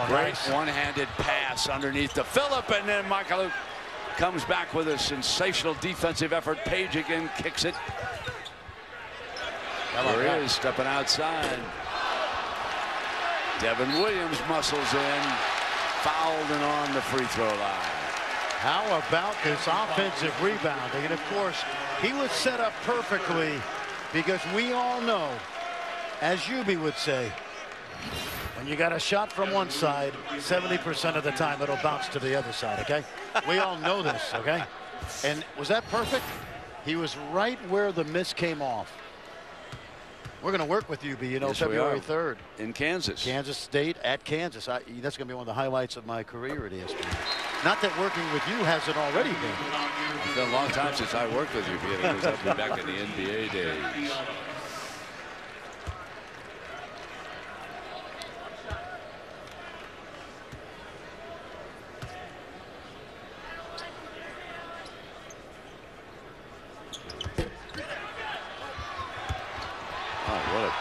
Great one-handed pass underneath to Phillip, and then Michael comes back with a sensational defensive effort. Page again kicks it. There he is, stepping outside. Devin Williams muscles in, fouled and on the free throw line. How about this offensive rebounding? And of course, he was set up perfectly because we all know, as Yubi would say, when you got a shot from one side, 70% of the time it'll bounce to the other side, okay? We all know this, okay? And was that perfect? He was right where the miss came off. We're going to work with Yubi, you know, yes, February 3rd. In Kansas. Kansas State at Kansas. That's going to be one of the highlights of my career at ESPN. Not that working with you hasn't already been. It's been a long time since I worked with you, because I've been back in the NBA days.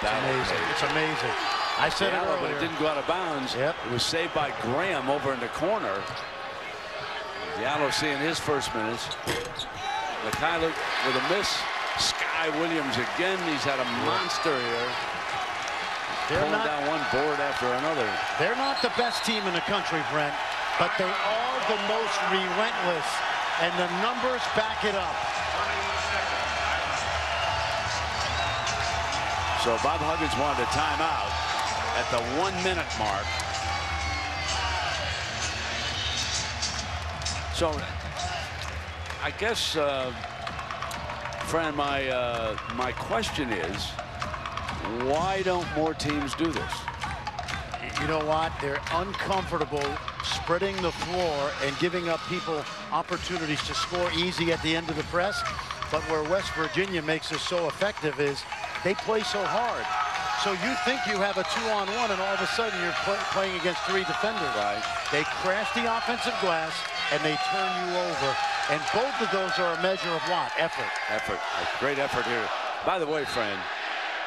Amazing. It's amazing. I said it earlier. But it didn't go out of bounds. Yep. It was saved by Graham over in the corner. Diallo seeing his first minutes. Mikhailuk with a miss. Sky Williams again. He's had a monster here. Pulling down one board after another. They're not the best team in the country, Brent, but they are the most relentless, and the numbers back it up. So Bob Huggins wanted a timeout at the 1 minute mark. So, I guess, Fran, my question is, why don't more teams do this? You know what? They're uncomfortable spreading the floor and giving up people opportunities to score easy at the end of the press. But where West Virginia makes this so effective is they play so hard. So you think you have a 2-on-1, and all of a sudden you're playing against 3 defenders. Right. They crash the offensive glass, and they turn you over. And both of those are a measure of what? Effort. Effort. A great effort here. By the way, friend,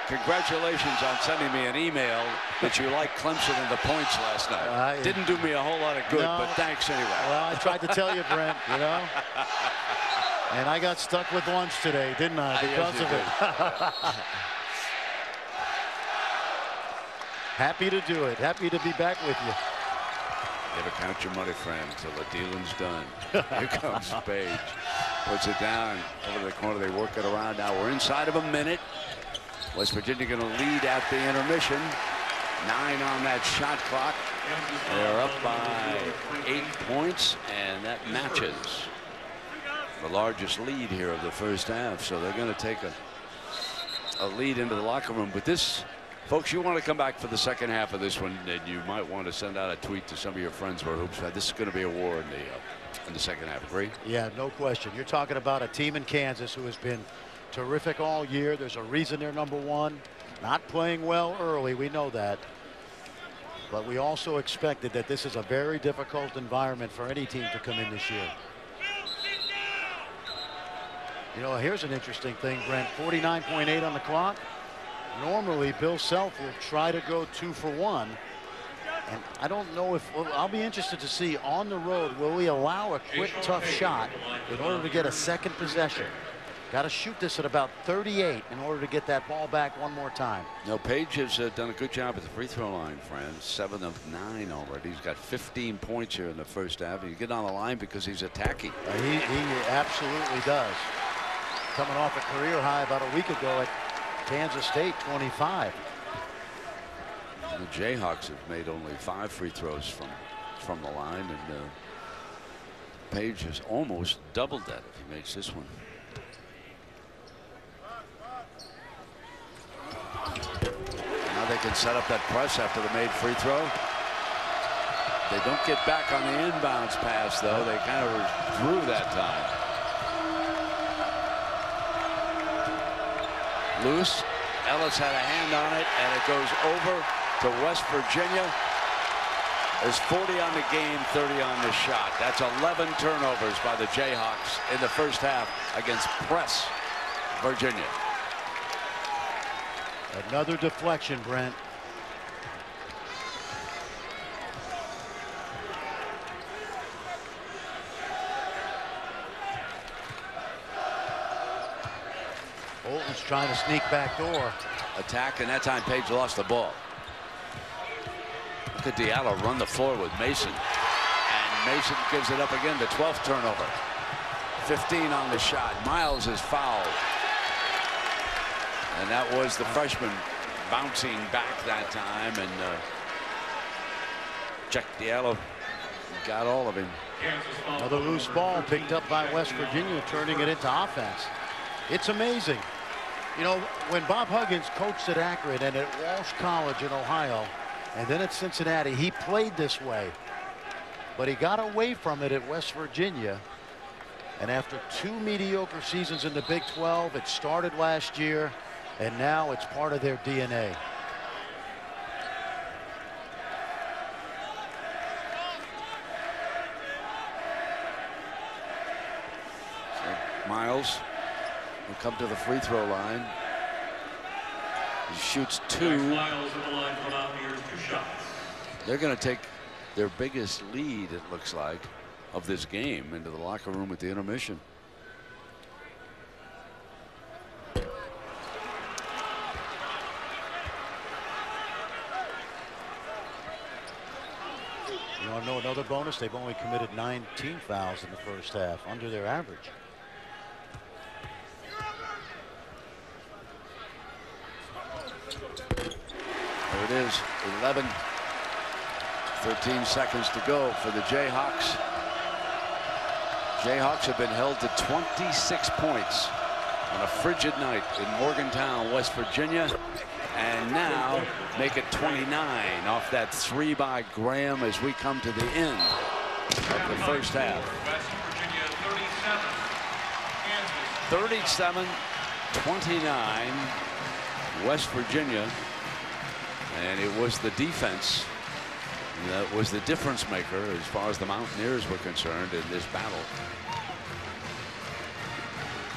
congratulations on sending me an email that you liked Clemson in the points last night. Didn't do me a whole lot of good, but thanks anyway. Well, I tried to tell you, Brent, you know. And I got stuck with lunch today, didn't I, because of it. Happy to do it. Happy to be back with you. Never count your money, friend, until the dealing's done. Here comes Page. Puts it down over the corner. They work it around. Now we're inside of a minute. West Virginia going to lead at the intermission. 9 on that shot clock. They're up by 8 points, and that matches the largest lead here of the first half. So they're going to take a lead into the locker room. But this, folks, you want to come back for the second half of this one, and you might want to send out a tweet to some of your friends who are hoops fans. This is going to be a war in the second half. Agree? Yeah, no question. You're talking about a team in Kansas who has been terrific all year. There's a reason they're #1. Not playing well early, we know that. But we also expected that this is a very difficult environment for any team to come in this year. You know, here's an interesting thing, Brent. 49.8 on the clock. Normally, Bill Self will try to go 2 for 1. And I don't know if, well, I'll be interested to see on the road, will we allow a quick, tough shot in order to get a second possession? Got to shoot this at about 38 in order to get that ball back one more time. No, Page has done a good job at the free throw line, friends. 7 of 9 already. He's got 15 points here in the first half. You get on the line because he's attacking. He absolutely does. Coming off a career high about a week ago at Kansas State, 25. And the Jayhawks have made only 5 free throws from the line, and Page has almost doubled that if he makes this one. Now they can set up that press after the made free throw. They don't get back on the inbounds pass, though. They kind of withdrew that time. Loose. Ellis had a hand on it, and it goes over to West Virginia. There's 40 on the game, 30 on the shot. That's 11 turnovers by the Jayhawks in the first half against press Virginia. Another deflection, Brent. Bolton's trying to sneak back door. Attack, and that time Page lost the ball. Look at Diallo run the floor with Mason. And Mason gives it up again, the 12th turnover. 15 on the shot. Miles is fouled. And that was the freshman bouncing back that time. And Jack Diallo got all of him. Another loose ball picked up by West Virginia, turning it into offense. It's amazing. You know, when Bob Huggins coached at Akron and at Walsh College in Ohio, and then at Cincinnati, he played this way. But he got away from it at West Virginia. And after 2 mediocre seasons in the Big 12, it started last year, and now it's part of their DNA. So Miles will come to the free throw line. He shoots 2. Miles at the line from out here, 2 shots. They're going to take their biggest lead, it looks like, of this game into the locker room at the intermission. You want to know another bonus? They've only committed 19 fouls in the first half, under their average. There it is, 13 seconds to go for the Jayhawks. Jayhawks have been held to 26 points on a frigid night in Morgantown, West Virginia, and now make it 29 off that 3 by Graham as we come to the end of the first half. West Virginia 37, Kansas 37-29 West Virginia, and it was the defense that was the difference maker as far as the Mountaineers were concerned in this battle.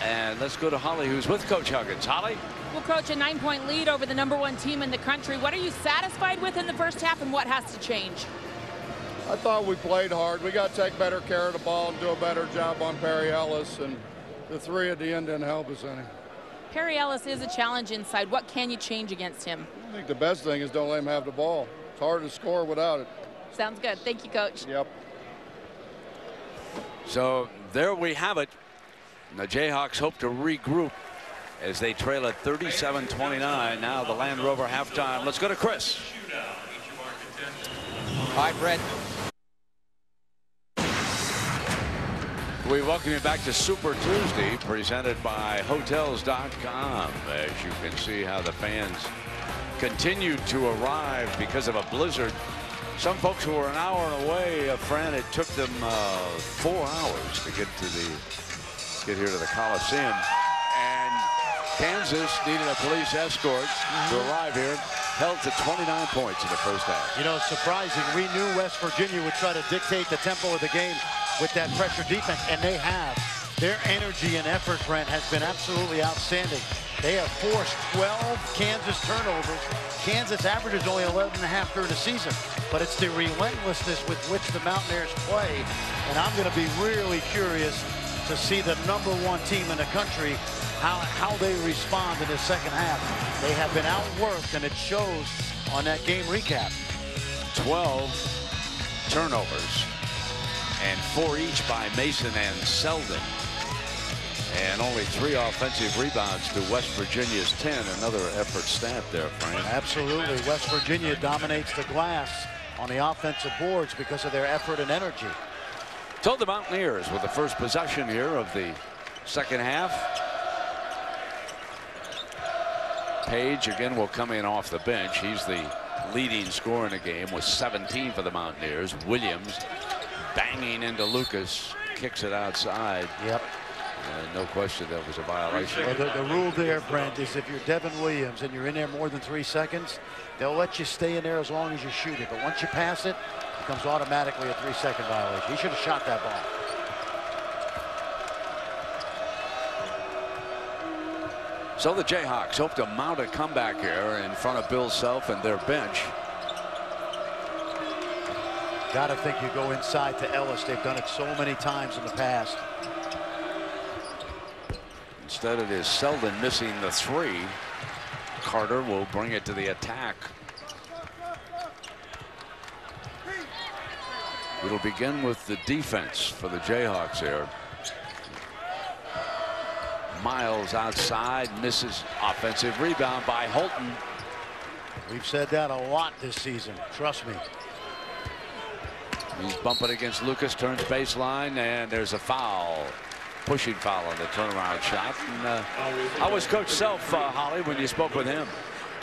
And let's go to Holly, who's with Coach Huggins. Holly? Well, Coach, a 9-point lead over the #1 team in the country. What are you satisfied with in the first half, and what has to change? I thought we played hard. We got to take better care of the ball and do a better job on Perry Ellis, and the 3 at the end didn't help us any. Perry Ellis is a challenge inside. What can you change against him? I think the best thing is don't let him have the ball. It's hard to score without it. Sounds good. Thank you, Coach. Yep. So there we have it. The Jayhawks hope to regroup as they trail at 37-29. Now the Land Rover halftime. Let's go to Chris. Hi, Brent. We welcome you back to Super Tuesday, presented by Hotels.com. As you can see how the fans continue to arrive because of a blizzard. Some folks who were an hour away, Fran, it took them 4 hours to get here to the Coliseum. And Kansas needed a police escort to arrive here. Held to 29 points in the first half. You know, it's surprising. We knew West Virginia would try to dictate the tempo of the game with that pressure defense, and they have. Their energy and effort, Brent, has been absolutely outstanding. They have forced 12 Kansas turnovers. Kansas averages only 11.5 during the season, but it's the relentlessness with which the Mountaineers play, and I'm going to be really curious to see the #1 team in the country, how they respond in the second half. They have been outworked, and it shows on that game recap. 12 turnovers, and 4 each by Mason and Selden. And only 3 offensive rebounds to West Virginia's 10. Another effort stat there, Frank. Absolutely. West Virginia dominates the glass on the offensive boards because of their effort and energy. So the Mountaineers with the first possession here of the second half. Page again will come in off the bench. He's the leading scorer in the game with 17 for the Mountaineers. Williams banging into Lucas, kicks it outside. Yep. No question that was a violation. Well, the rule there, Brent, is if you're Devin Williams and you're in there more than 3 seconds, they'll let you stay in there as long as you shoot it. But once you pass it, it becomes automatically a 3-second violation. He should have shot that ball. So the Jayhawks hope to mount a comeback here in front of Bill Self and their bench. Gotta think you go inside to Ellis. They've done it so many times in the past. Instead, it is Selden missing the 3. Carter will bring it to the attack. It'll begin with the defense for the Jayhawks here. Miles outside, misses. Offensive rebound by Holton. We've said that a lot this season. Trust me. He's bumping against Lucas, turns baseline, and there's a foul. Pushing foul on the turnaround shot. And, how was Coach Self, Holly, when you spoke with him?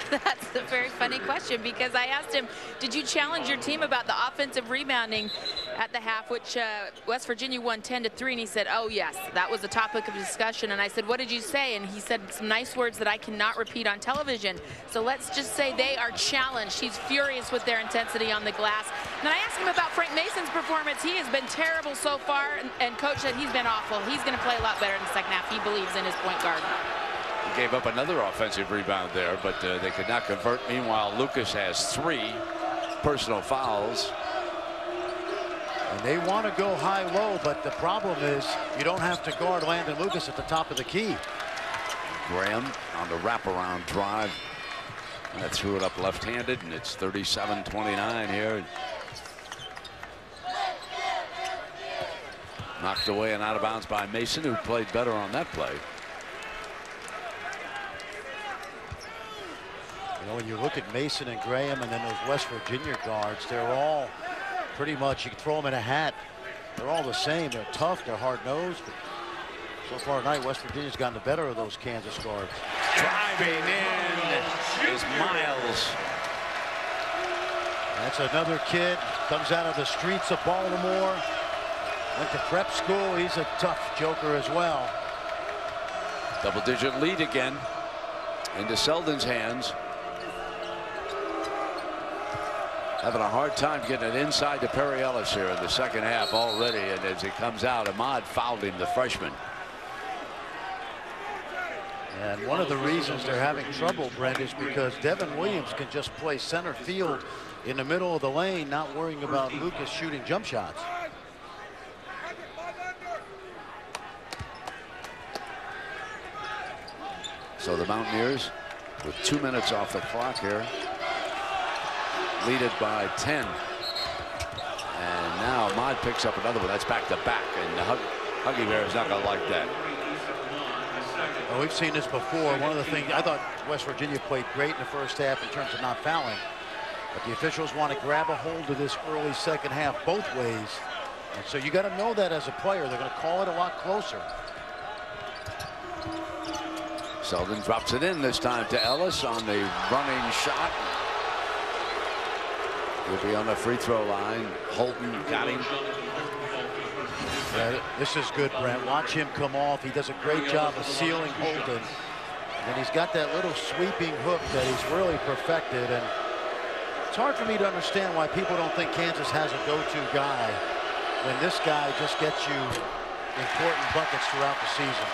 That's a very funny question, because I asked him, did you challenge your team about the offensive rebounding at the half, which West Virginia won 10-3, and he said, oh yes, that was a topic of discussion. And I said, what did you say? And he said some nice words that I cannot repeat on television. So let's just say they are challenged. He's furious with their intensity on the glass. And I asked him about Frank Mason's performance. He has been terrible so far, and Coach said he's been awful. He's going to play a lot better in the second half. He believes in his point guard. He gave up another offensive rebound there, but they could not convert. Meanwhile, Lucas has 3 personal fouls. And they want to go high-low, but the problem is you don't have to guard Landon Lucas at the top of the key. Graham on the wraparound drive. That threw it up left-handed, and it's 37-29 here. Knocked away and out of bounds by Mason, who played better on that play. You know, when you look at Mason and Graham and then those West Virginia guards, they're all pretty much, you can throw them in a hat. They're all the same. They're tough. They're hard-nosed. But so far tonight, West Virginia's gotten the better of those Kansas guards. Driving in is Miles. That's another kid. Comes out of the streets of Baltimore. Went to prep school. He's a tough joker as well. Double-digit lead again into Selden's hands. Having a hard time getting it inside to Perry Ellis here in the second half already. And as he comes out, Ahmad fouled him, the freshman. And one of the reasons they're having trouble, Brent, is because Devin Williams can just play center field in the middle of the lane, not worrying about Lucas shooting jump shots. So the Mountaineers, with 2 minutes off the clock here, lead it by 10. And now Ahmad picks up another one. That's back to back, and Huggy Bear is not going to like that. Well, we've seen this before. One of the things, I thought West Virginia played great in the first half in terms of not fouling. But the officials want to grab a hold of this early second half both ways. And so you got to know that as a player. They're going to call it a lot closer. Selden drops it in this time to Ellis on the running shot. He'll be on the free throw line. Holton got him. Yeah, this is good, Brent. Watch him come off. He does a great job of sealing Holton. And he's got that little sweeping hook that he's really perfected. And it's hard for me to understand why people don't think Kansas has a go-to guy when this guy just gets you important buckets throughout the season.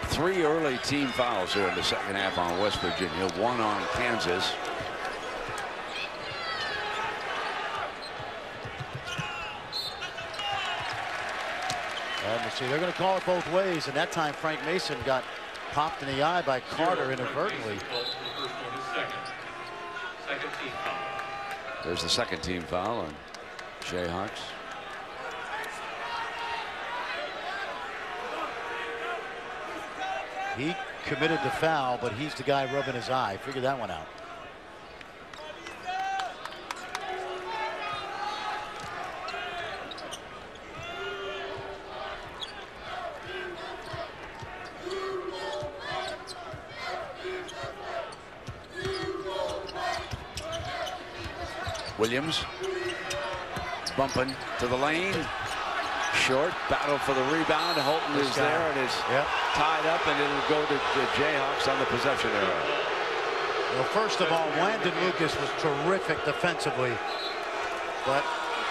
Three early team fouls here in the second half on West Virginia, one on Kansas. And you see, they're going to call it both ways, and that time Frank Mason got popped in the eye by Carter inadvertently. There's the second team foul on Jayhawks. He committed the foul, but he's the guy rubbing his eye. Figure that one out. Williams bumping to the lane. Short battle for the rebound. Holton is there and is tied up, and it'll go to the Jayhawks on the possession arrow. Well, first of all, Landon Lucas was terrific defensively, but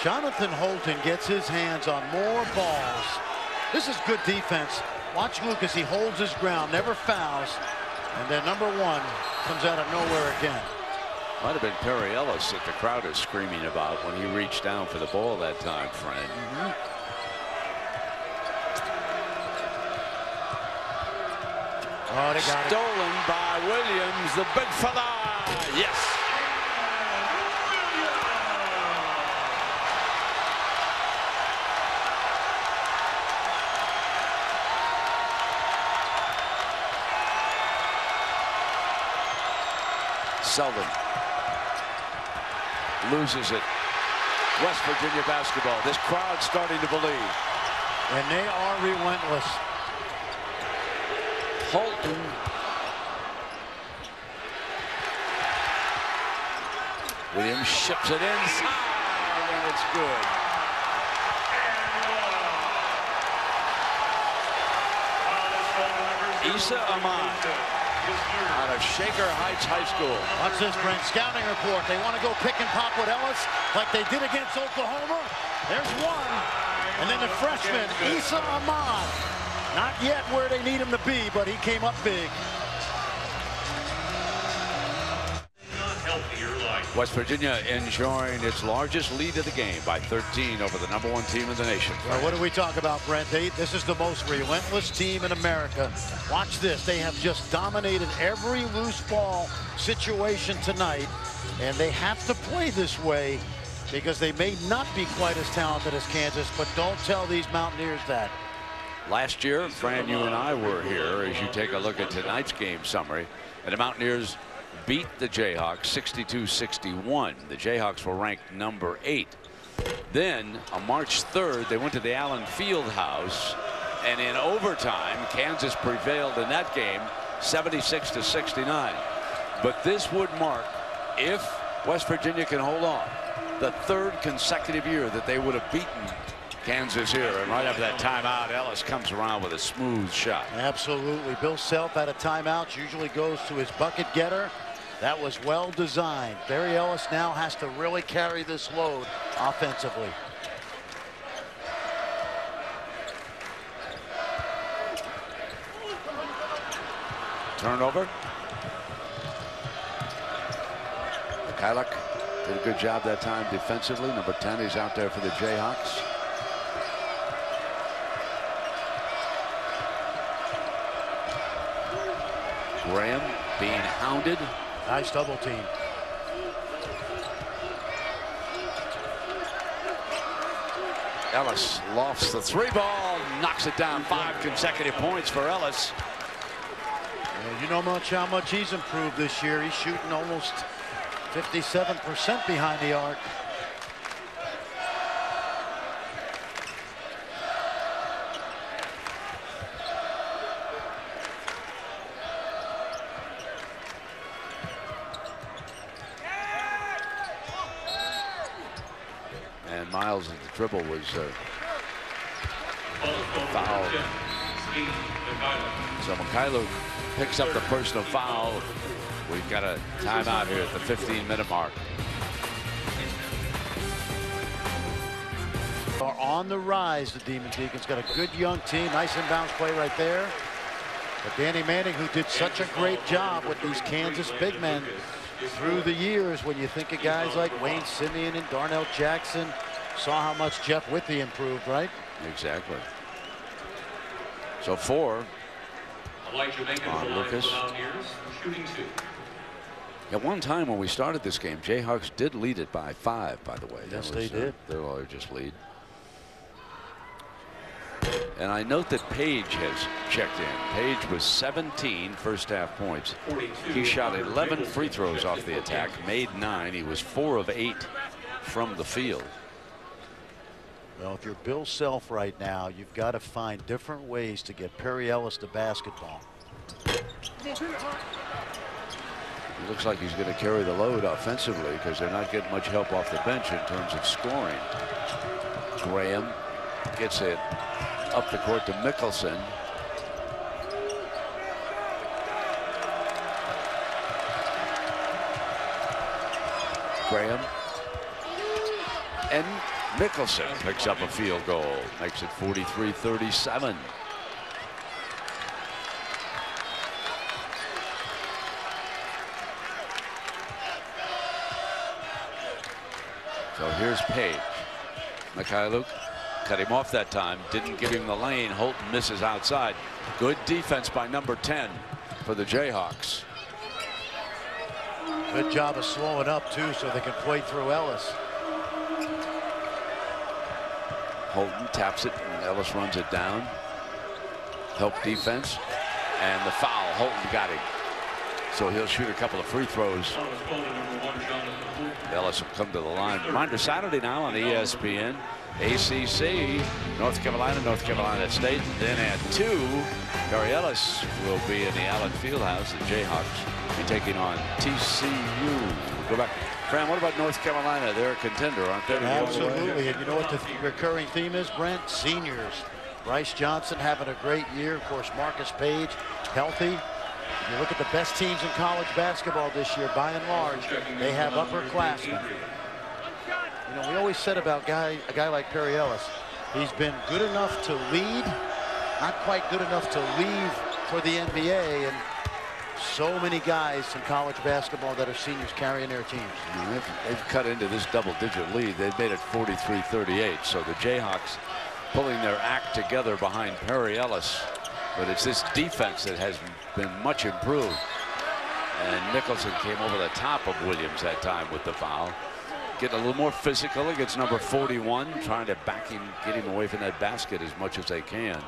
Jonathan Holton gets his hands on more balls. This is good defense. Watch Lucas. He holds his ground, never fouls, and then number one comes out of nowhere again. Might have been Perry Ellis that the crowd is screaming about when he reached down for the ball that time, Fred. Oh, they got stolen by Williams, the big fella. Yes. Selden loses it. West Virginia basketball. This crowd starting to believe. And they are relentless. Holton. Williams ships it inside, and it's good. Issa Ahmad out of Shaker Heights High School. Watch this, Brent. Scouting report. They want to go pick and pop with Ellis like they did against Oklahoma. There's one. And then the freshman, Issa Ahmad. Not yet where they need him to be, but he came up big. West Virginia enjoying its largest lead of the game by 13 over the #1 team in the nation. Well, what do we talk about, Brent? This is the most relentless team in America. Watch this. They have just dominated every loose ball situation tonight, and they have to play this way because they may not be quite as talented as Kansas, but don't tell these Mountaineers that. Last year, Fran, you and I were here as you take a look at tonight's game summary, and the Mountaineers beat the Jayhawks 62-61. The Jayhawks were ranked number 8. Then on March 3rd, they went to the Allen Fieldhouse, and in overtime, Kansas prevailed in that game 76-69. But this would mark, if West Virginia can hold on, the 3rd consecutive year that they would have beaten Kansas here. And right after that timeout, Ellis comes around with a smooth shot. Absolutely. Bill Self out of timeouts usually goes to his bucket getter. That was well designed. Barry Ellis now has to really carry this load offensively. Turnover. Mikhailuk did a good job that time defensively. Number 10, he's out there for the Jayhawks. Graham being hounded. Nice double team. Ellis lofts the 3-ball, knocks it down. 5 consecutive points for Ellis. Yeah, you know how much he's improved this year. He's shooting almost 57% behind the arc. And Miles' dribble was foul. So Mikhailuk picks up the personal foul. We've got a timeout here at the 15-minute mark. Are on the rise, the Demon Deacons. Got a good young team. Nice inbounds play right there. But Danny Manning, who did such a great job with these Kansas big men through the years, when you think of guys like Wayne Simeon and Darnell Jackson, saw how much Jeff Whitby improved, right? Exactly. So 4 on Lucas. At one time when we started this game, Jayhawks did lead it by 5, by the way. Yes, that was, they did. Their largest lead. And I note that Page has checked in. Page was 17 first half points. He shot 11 free throws off the attack, made 9. He was 4 of 8 from the field. Well, if you're Bill Self right now, you've got to find different ways to get Perry Ellis to basketball. It looks like he's going to carry the load offensively because they're not getting much help off the bench in terms of scoring. Graham gets it up the court to Mickelson. Graham and Mickelson picks up a field goal, makes it 43-37. So here's Page. Mikhailuk cut him off that time, didn't give him the lane. Holton misses outside. Good defense by number 10 for the Jayhawks. Good job of slowing up too, so they can play through Ellis. Holton taps it and Ellis runs it down. Help defense and the foul. Holton got him, so he'll shoot a couple of free throws. Ellis will come to the line. Reminder, Saturday now on ESPN, ACC, North Carolina State. Then at 2, Barry Ellis will be in the Allen Fieldhouse. The Jayhawks be taking on TCU. We'll go back. Fran, what about North Carolina? They're a contender, aren't they? Absolutely. And you know what the recurring theme is, Brent? Seniors. Bryce Johnson having a great year. Of course, Marcus Page healthy. If you look at the best teams in college basketball this year, by and large, they have upperclassmen. You know, we always said about a guy like Perry Ellis, he's been good enough to lead, not quite good enough to leave for the NBA. And so many guys in college basketball that are seniors carrying their teams. They've cut into this double-digit lead. They've made it 43-38. So the Jayhawks pulling their act together behind Perry Ellis. But it's this defense that has been much improved. And Mickelson came over the top of Williams that time with the foul. Getting a little more physical against number 41, trying to back him, get him away from that basket as much as they can.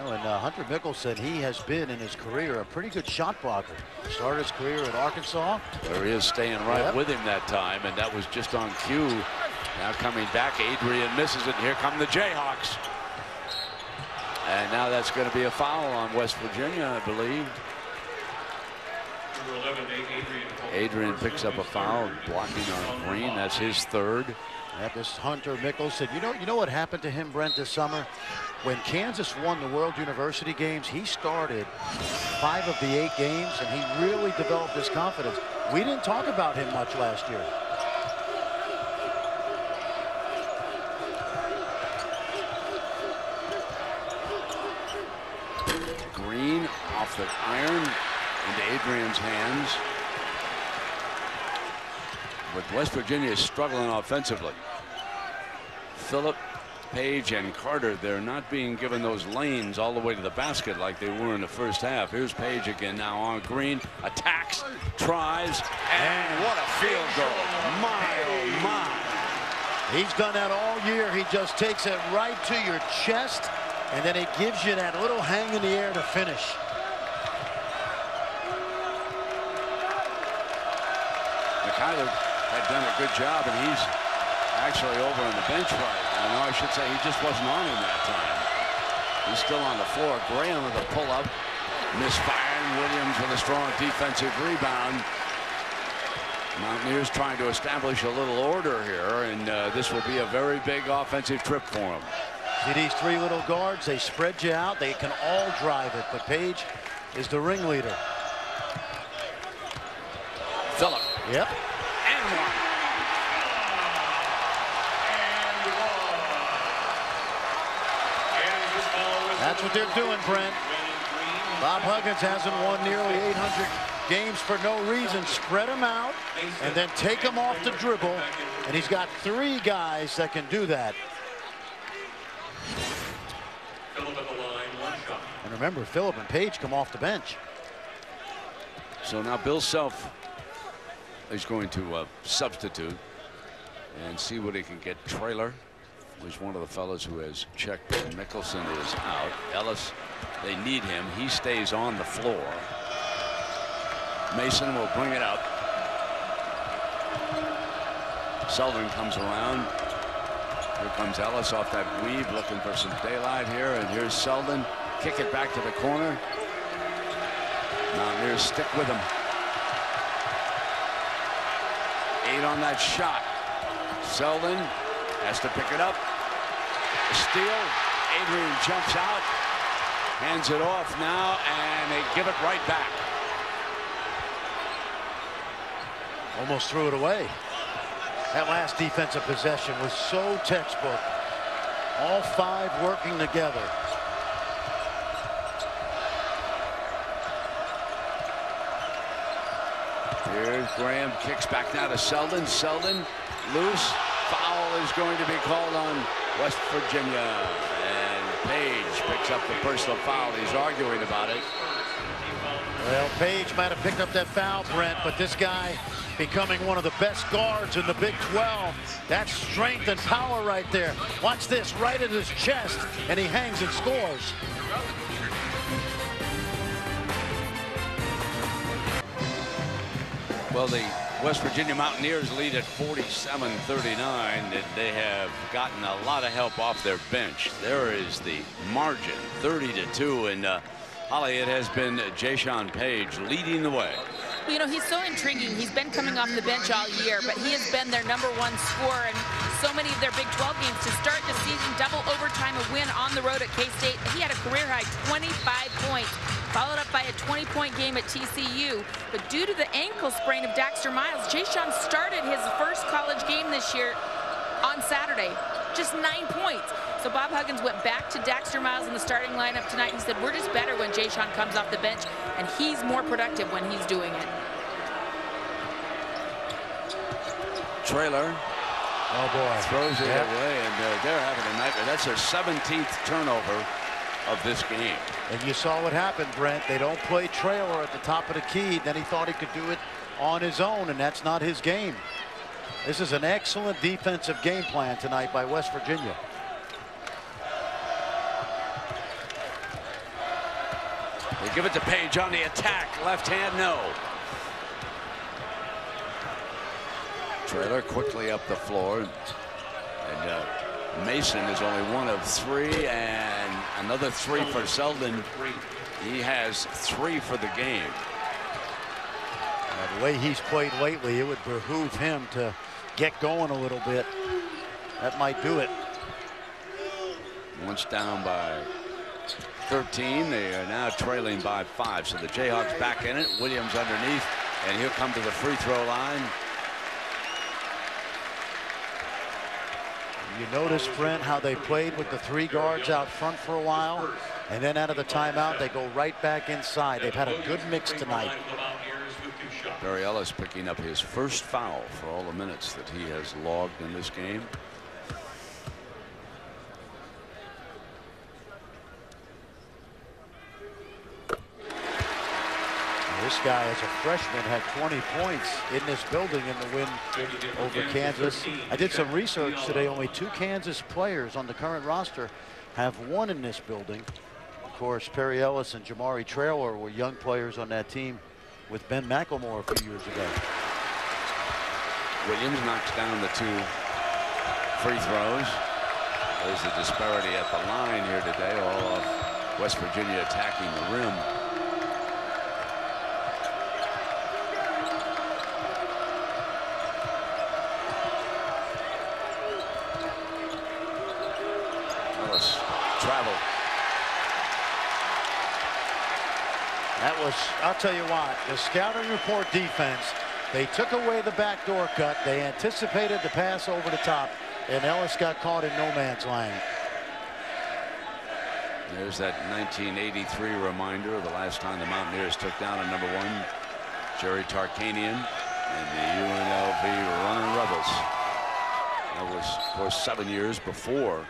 Well, and Hunter Mickelson, he has been in his career a pretty good shot blocker. Started his career at Arkansas. There he is, staying right with him that time, and that was just on cue. Now coming back, Adrian misses it. Here come the Jayhawks. And now that's going to be a foul on West Virginia, I believe. Adrian picks up a foul, blocking on Green. That's his third. Yeah, this Hunter Mickelson. You know what happened to him, Brent, this summer? When Kansas won the World University Games, he started 5 of the 8 games, and he really developed his confidence. We didn't talk about him much last year. Green off the iron into Adrian's hands. But West Virginia is struggling offensively. Phillip, Page, and Carter, they're not being given those lanes all the way to the basket like they were in the first half. Here's Page again now on Green. Attacks, tries, and what a field goal. My, oh my. He's done that all year. He just takes it right to your chest, and then it gives you that little hang in the air to finish. McKyler had done a good job, and he's actually over on the bench right now. I should say he just wasn't on him that time. He's still on the floor. Graham with a pull-up. Misfiring. Williams with a strong defensive rebound. Mountaineers trying to establish a little order here, and this will be a very big offensive trip for them. See these 3 little guards? They spread you out. They can all drive it, but Page is the ringleader. Phillip. Yep. And one. That's what they're doing, Brent. Bob Huggins hasn't won nearly 800 games for no reason. Spread them out and then take them off the dribble. And he's got 3 guys that can do that. And remember, Phillip and Page come off the bench. So now Bill Self is going to substitute and see what he can get. Traylor was one of the fellows who has checked. Mickelson is out. Ellis, they need him. He stays on the floor. Mason will bring it up. Selden comes around. Here comes Ellis off that weave, looking for some daylight here. And here's Selden. Kick it back to the corner. Mountaineers stick with him. 8 on that shot. Selden has to pick it up. Steal. Adrian jumps out. Hands it off now, and they give it right back. Almost threw it away. That last defensive possession was so textbook. All 5 working together. Here's Graham, kicks back now to Selden. Selden loose. Foul is going to be called on West Virginia. And Page picks up the personal foul. He's arguing about it. Well, Page might have picked up that foul, Brent, but this guy becoming one of the best guards in the Big 12. That's strength and power right there. Watch this, right at his chest, and he hangs and scores. Well, the West Virginia Mountaineers lead at 47-39, and they have gotten a lot of help off their bench. There is the margin, 30-2, and Holly, it has been Jayshawn Page leading the way. You know, he's so intriguing. He's been coming off the bench all year, but he has been their #1 scorer in so many of their Big 12 games. To start the season, double overtime, a win on the road at K-State. He had a career-high 25 points, followed up by a 20-point game at TCU. But due to the ankle sprain of Daxter Miles, Jayshawn started his first college game this year on Saturday. Just 9 points. So Bob Huggins went back to Daxter Miles in the starting lineup tonight. He said, we're just better when Jayshawn comes off the bench, and he's more productive when he's doing it. Traylor. Oh, boy. Throws it away, and they're having a nightmare. That's their 17th turnover of this game. And you saw what happened, Brent. They don't play Traylor at the top of the key. Then he thought he could do it on his own, and that's not his game. This is an excellent defensive game plan tonight by West Virginia. They give it to Page on the attack. Left hand, no. Trailer quickly up the floor. And Mason is only one of 3, and another 3 for Selden. He has 3 for the game. The way he's played lately, it would behoove him to get going a little bit. That might do it. Once down by 13, they are now trailing by 5. So the Jayhawks back in it. Williams underneath, and he'll come to the free throw line. You notice, Brent, how they played with the 3 guards out front for a while, and then out of the timeout, they go right back inside. They've had a good mix tonight. Barry Ellis picking up his first foul for all the minutes that he has logged in this game. This guy, as a freshman, had 20 points in this building in the win over Kansas. I did some research today. Only 2 Kansas players on the current roster have won in this building. Of course, Perry Ellis and Jamari Traylor were young players on that team with Ben McLemore a few years ago. Williams knocks down the 2 free throws. There's the disparity at the line here today. All of West Virginia attacking the rim. Travel. That was, I'll tell you what, the scouting report defense, they took away the backdoor cut. They anticipated the pass over the top, and Ellis got caught in no man's land. There's that 1983 reminder of the last time the Mountaineers took down a #1, Jerry Tarkanian, and the UNLV Running Rebels. That was, of course, 7 years before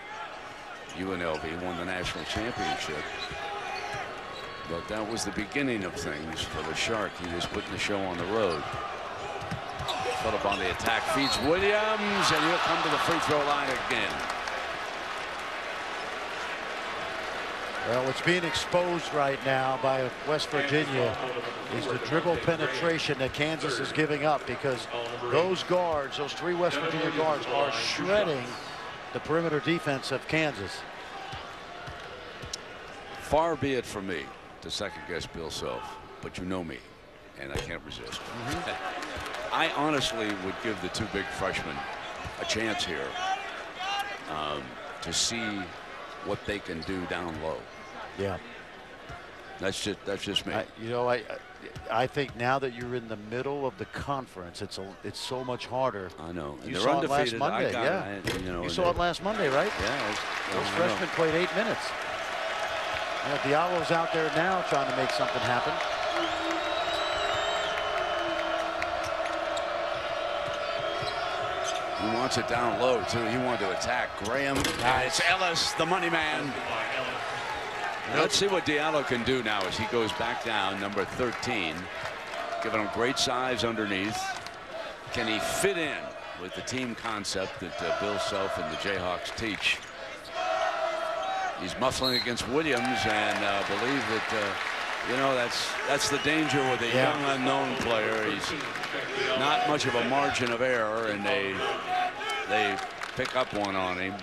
UNLV won the national championship. But that was the beginning of things for the Shark. He was putting the show on the road. Phillip on the attack, feeds Williams, and he'll come to the free throw line again. Well, what's being exposed right now by West Virginia is the dribble penetration that Kansas is giving up, because those guards, those 3 West Virginia guards, are shredding the perimeter defense of Kansas. Far be it from me to second guess Bill Self, but you know me, and I can't resist. I honestly would give the 2 big freshmen a chance here to see what they can do down low. Yeah, that's just me. I think now that you're in the middle of the conference, it's so much harder. I know. You saw it last Monday. Yeah, you saw it last Monday, right? Yeah. Those freshmen played 8 minutes. Diallo's out there now trying to make something happen. He wants it down low too. He wanted to attack Graham. It's Ellis, the money man. Let's see what Diallo can do now as he goes back down, number 13, giving him great size underneath. Can he fit in with the team concept that Bill Self and the Jayhawks teach? He's muffling against Williams, and believe that that's the danger with a young unknown player. He's not much of a margin of error, and they pick up one on him.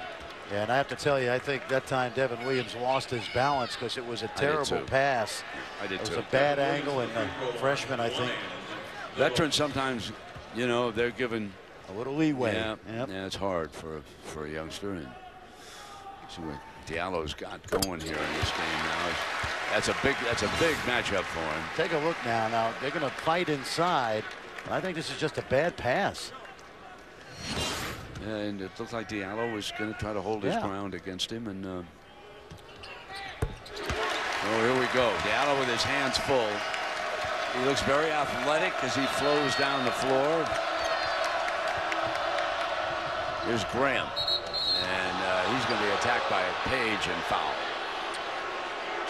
Yeah, and I have to tell you, I think that time Devin Williams lost his balance because it was a terrible pass. It was a bad angle, and the freshman, I think. Veterans sometimes, they're given a little leeway. Yeah, it's hard for a youngster. And see what Diallo's got going here in this game now. That's a big matchup for him. Take a look now. Now they're going to fight inside. I think this is just a bad pass. Yeah, and it looks like Diallo was going to try to hold his ground against him. And oh, here we go. Diallo with his hands full. He looks very athletic as he flows down the floor. Here's Graham, and he's going to be attacked by Page and foul.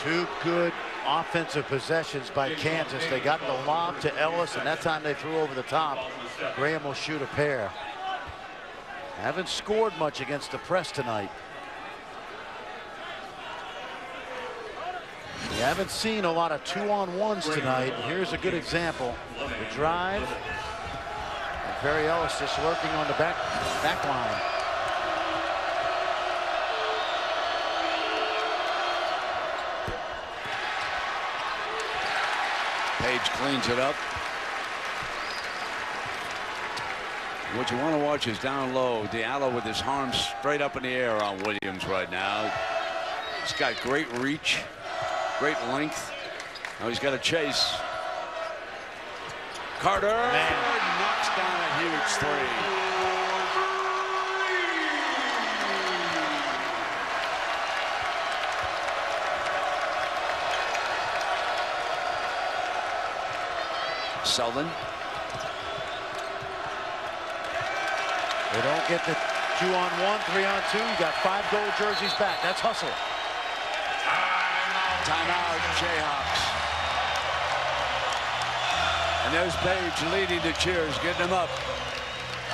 2 good offensive possessions by Kansas. They got the lob to Ellis, and that time they threw over the top. Graham will shoot a pair. Haven't scored much against the press tonight. You haven't seen a lot of 2-on-1s tonight. Here's a good example. The drive. And Perry Ellis just lurking on the back line. Page cleans it up. What you want to watch is down low. Diallo with his arms straight up in the air on Williams right now. He's got great reach, great length. Now he's got a chase. Carter knocks down a huge three. Selden. They don't get the 2-on-1, 3-on-2. You got 5 gold jerseys back. That's hustle. Timeout, Jayhawks. And there's Page leading the cheers, getting him up.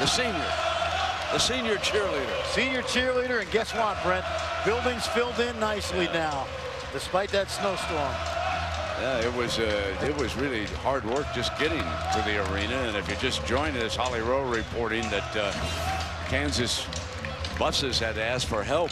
The senior cheerleader. Senior cheerleader, and guess what, Brent? Building's filled in nicely now, despite that snowstorm. Yeah, it was really hard work just getting to the arena. And if you just joined us, Holly Rowe reporting that Kansas buses had to ask for help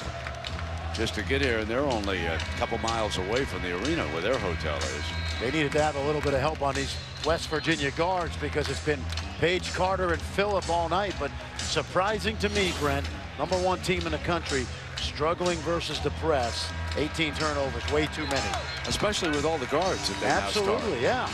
just to get here, and they're only a couple miles away from the arena where their hotel is. They needed to have a little bit of help on these West Virginia guards because it's been Page, Carter, and Phillip all night. But surprising to me, Brent, #1 team in the country, struggling versus the press. 18 turnovers, way too many. Especially with all the guards that they absolutely, now yeah.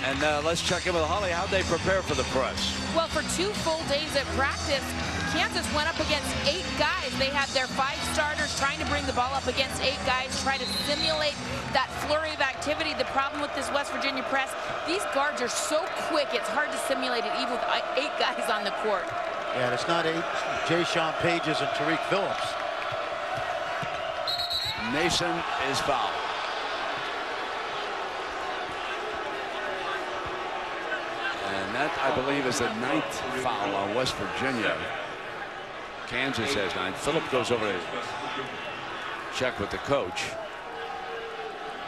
And let's check in with Holly. How'd they prepare for the press? Well, for 2 full days at practice, Kansas went up against 8 guys. They had their 5 starters trying to bring the ball up against 8 guys, try to simulate that flurry of activity. The problem with this West Virginia press, these guards are so quick, it's hard to simulate it even with 8 guys on the court. Yeah, it's not 8 Jay-Sean Pages and Tariq Phillips. Mason is fouled. And that, I believe, is the 9th foul on West Virginia. Kansas has 9. Phillip goes over to check with the coach.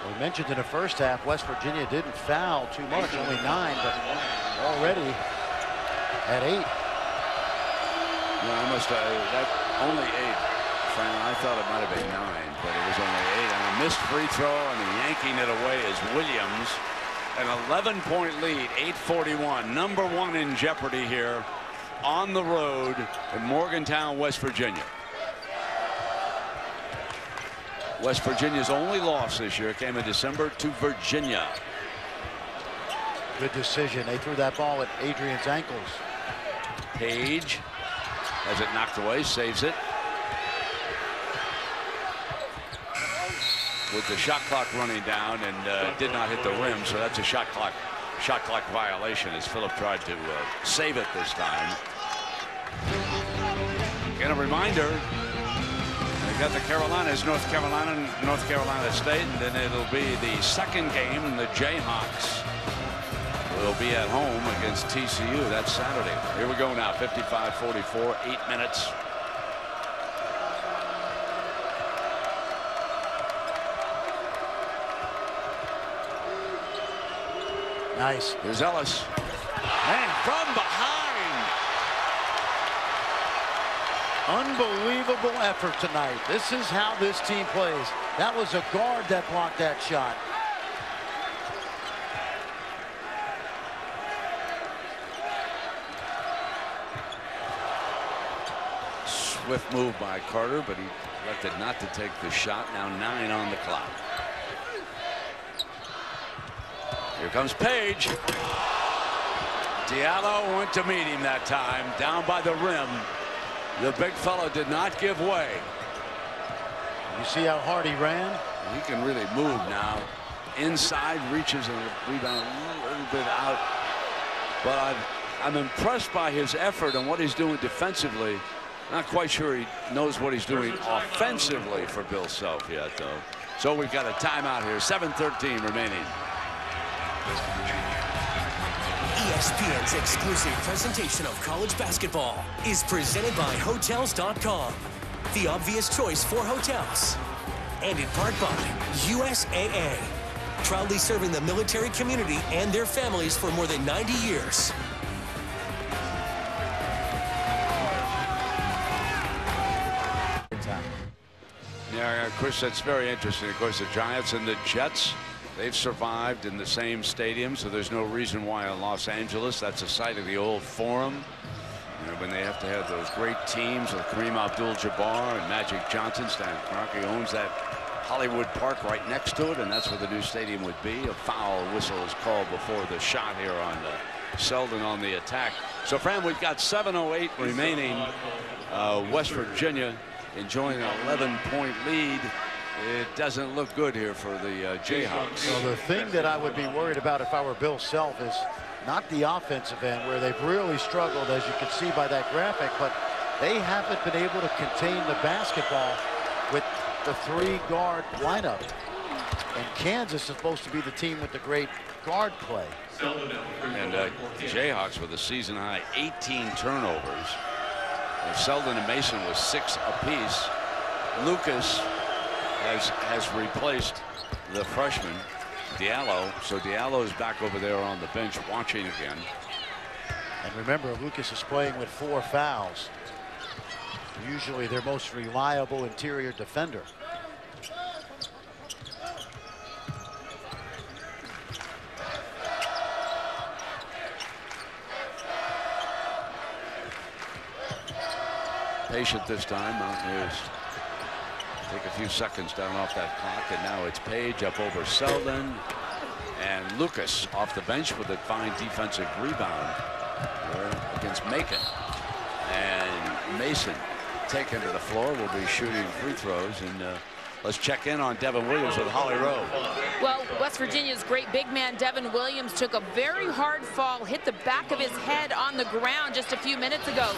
We mentioned in the first half, West Virginia didn't foul too much, only 9, but already at 8. No, I must that only 8. Fran, I thought it might have been 9, but it was only 8. And a missed free throw, and yanking it away is Williams. An 11-point lead, 8:41. #1 in jeopardy here on the road in Morgantown, West Virginia. West Virginia's only loss this year came in December to Virginia. Good decision. They threw that ball at Adrian's ankles. Page has it knocked away, saves it. With the shot clock running down, and did not hit the rim, so that's a shot clock violation as Phillip tried to save it this time. Again, a reminder, they got the Carolinas, North Carolina State, and then it'll be the second game, and the Jayhawks will be at home against TCU. That's Saturday. Here we go now, 55-44, 8 minutes. Nice. Here's Ellis. And from behind. Unbelievable effort tonight. This is how this team plays. That was a guard that blocked that shot. Swift move by Carter, but he elected not to take the shot. Now 9 on the clock. Here comes Page. Diallo went to meet him that time, down by the rim. The big fellow did not give way. You see how hard he ran? He can really move now. Inside, reaches and rebound a little bit out. But I'm impressed by his effort and what he's doing defensively. Not quite sure he knows what he's doing offensively for Bill Self yet, though. So we've got a timeout here. 7:13 remaining. ESPN's exclusive presentation of college basketball is presented by Hotels.com, the obvious choice for hotels. and in part by USAA. Proudly serving the military community and their families for more than 90 years. Yeah, Chris, that's very interesting. Of course, the Giants and the Jets, they've survived in the same stadium, so there's no reason why in Los Angeles, that's the site of the old Forum. You know, when they have to have those great teams with Kareem Abdul-Jabbar and Magic Johnson. Stan Kroenke owns that Hollywood Park right next to it, and that's where the new stadium would be. A foul whistle is called before the shot here on Selden on the attack. So, Fran, we've got 7:08 remaining. West Virginia enjoying an 11-point lead. It doesn't look good here for the Jayhawks. Well, the thing that I would be worried about if I were Bill Self is not the offensive end, where they've really struggled, as you can see by that graphic, but they haven't been able to contain the basketball with the 3-guard lineup. And Kansas is supposed to be the team with the great guard play. And Jayhawks with a season-high 18 turnovers. And Selden and Mason with 6 apiece. Lucas has replaced the freshman Diallo, so Diallo is back over there on the bench watching again. And remember, Lucas is playing with 4 fouls. Usually their most reliable interior defender. Patient this time. Mountaineers take a few seconds down off that clock, and now it's Page up over Selden, and Lucas off the bench with a fine defensive rebound against Macon. And Mason taken to the floor, will be shooting free throws. And let's check in on Devin Williams with Holly Rowe. Well, West Virginia's great big man Devin Williams took a very hard fall, hit the back of his head on the ground just a few minutes ago.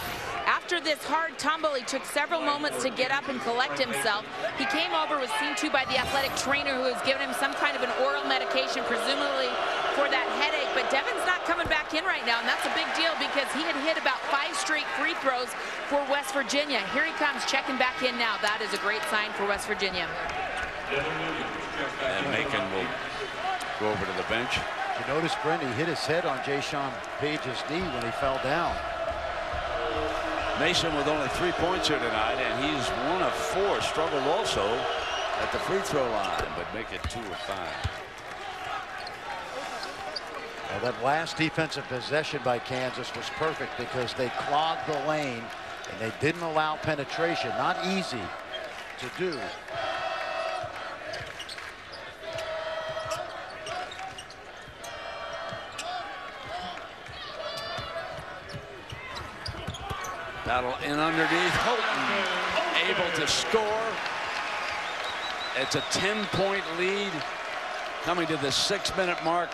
After this hard tumble, he took several moments to get up and collect himself. He came over, was seen to by the athletic trainer, who has given him some kind of an oral medication, presumably for that headache. But Devin's not coming back in right now, and that's a big deal because he had hit about 5 straight free throws for West Virginia. Here he comes checking back in now. That is a great sign for West Virginia. And Macon will go over to the bench. You notice, Brent, he hit his head on Jason Page's knee when he fell down. Mason with only 3 points here tonight, and he's 1 of 4. Struggled also at the free throw line, but make it 2 of 5. Well, that last defensive possession by Kansas was perfect because they clogged the lane and they didn't allow penetration. Not easy to do. Battle in underneath. Houghton able to score. It's a 10-point lead coming to the 6-minute mark.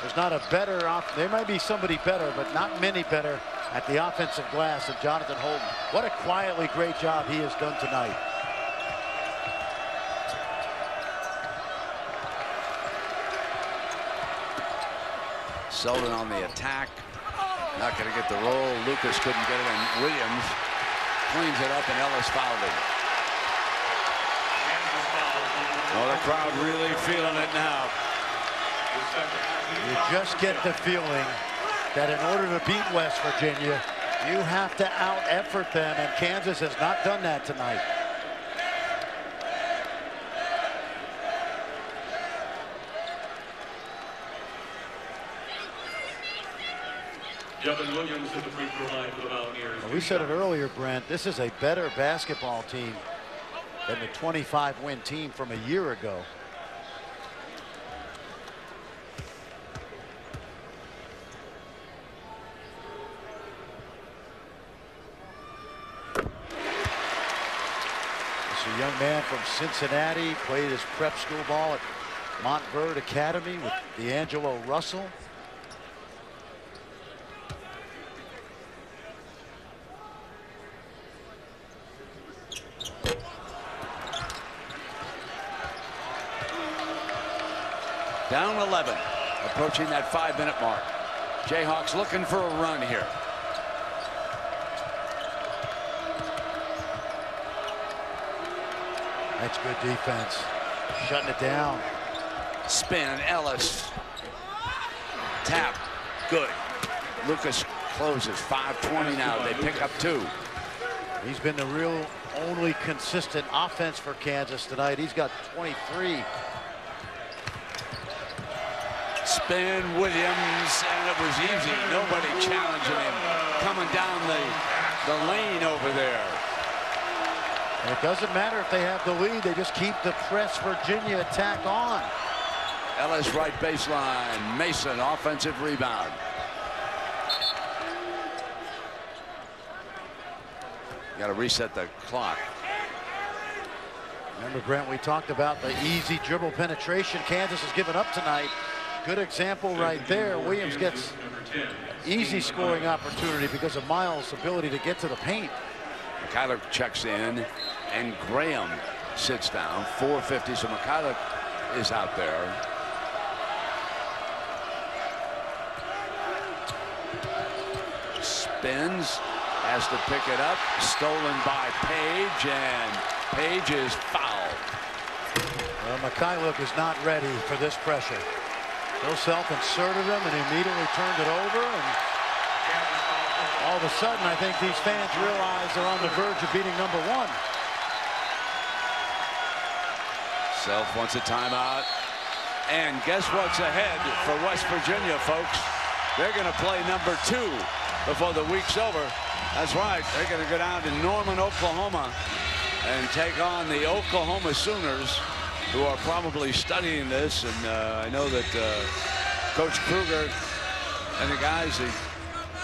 There's not a better off. There might be somebody better, but not many better at the offensive glass than Jonathan Houghton. What a quietly great job he has done tonight. Selden on the attack. Not going to get the roll. Lucas couldn't get it, and Williams cleans it up, and Ellis fouled him. Oh, the crowd really feeling it now. You just get the feeling that in order to beat West Virginia, you have to out-effort them, and Kansas has not done that tonight. Devin Williams at the free throw line for the Mountaineers. Well, we said it earlier, Brent, this is a better basketball team than the 25-win team from a year ago. It's a young man from Cincinnati, played his prep school ball at Montverde Academy with D'Angelo Russell. Down 11, approaching that 5-minute mark. Jayhawks looking for a run here. That's good defense. Shutting it down. Spin, Ellis. Tap, good. Lucas closes, 5:20 now. They pick up 2. He's been the real only consistent offense for Kansas tonight. He's got 23. Spin, Williams, and it was easy. Nobody challenging him. Coming down the lane over there. And it doesn't matter if they have the lead. They just keep the press Virginia attack on. Ellis right baseline. Mason offensive rebound. Got to reset the clock. Remember, Brent, we talked about the easy dribble penetration Kansas has given up tonight. Good example right there. Williams gets easy scoring opportunity because of Miles' ability to get to the paint. Mikhailuk checks in, and Graham sits down. 4:50, so Mikhailuk is out there. Spins, has to pick it up. Stolen by Page, and Page is fouled. Well, Mikhailuk is not ready for this pressure. Bill Self inserted him and immediately turned it over, and all of a sudden I think these fans realize they're on the verge of beating number 1. Self wants a timeout, and guess what's ahead for West Virginia, folks? They're going to play number 2 before the week's over. That's right, they're going to go down to Norman, Oklahoma, and take on the Oklahoma Sooners, who are probably studying this. And I know that Coach Kruger and the guys,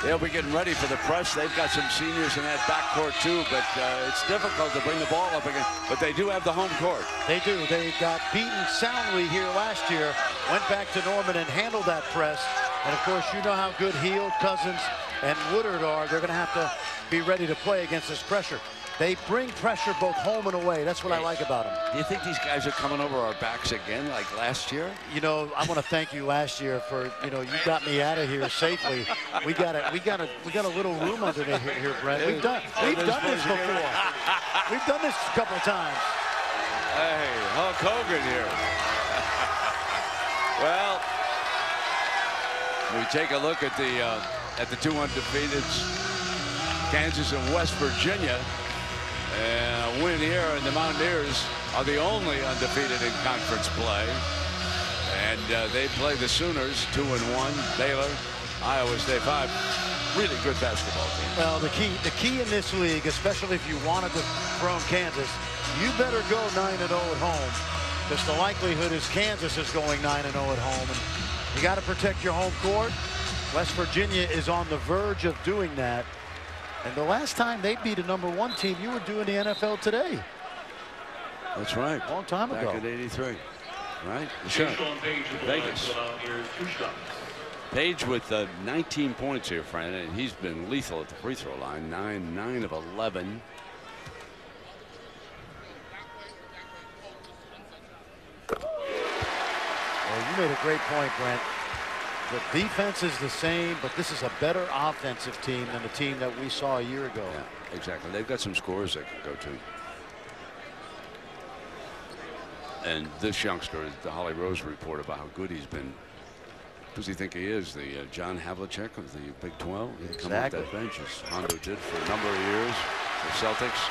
they'll be getting ready for the press. They've got some seniors in that backcourt too, but it's difficult to bring the ball up again. But they do have the home court. They do. They got beaten soundly here last year, went back to Norman and handled that press. And of course, you know how good Heald, Cousins, and Woodard are. They're going to have to be ready to play against this pressure. They bring pressure both home and away. That's what I like about them. Do you think these guys are coming over our backs again like last year? You know, I want to thank you last year for, you know, you got me out of here safely. We got a little room underneath here, Brent. We've done this before. We've done this a couple of times. Hey, Hulk Hogan here. Well, we take a look at the 2 undefeateds, Kansas and West Virginia. And a win here, and the Mountaineers are the only undefeated in conference play. And they play the Sooners, 2-1. Baylor, Iowa State, 5. Really good basketball team. Well, the key in this league, especially if you wanted to throw Kansas, you better go 9-0 at home, because the likelihood is Kansas is going 9-0 at home, and you got to protect your home court. West Virginia is on the verge of doing that. And the last time they beat a number 1 team, you were doing the NFL Today. That's right. A long time ago. Back in '83. Right? Sure. Vegas. Page with 19 points here, Fran, and he's been lethal at the free throw line. 9 of 11. Well, you made a great point, Brent. The defense is the same, but this is a better offensive team than the team that we saw a year ago. Yeah, exactly. They've got some scores they can go to. And this youngster, the Holly Rose report about how good he's been. Who does he think he is? The John Havlicek of the Big 12? He'd come off that bench, as Hondo did for a number of years, the Celtics.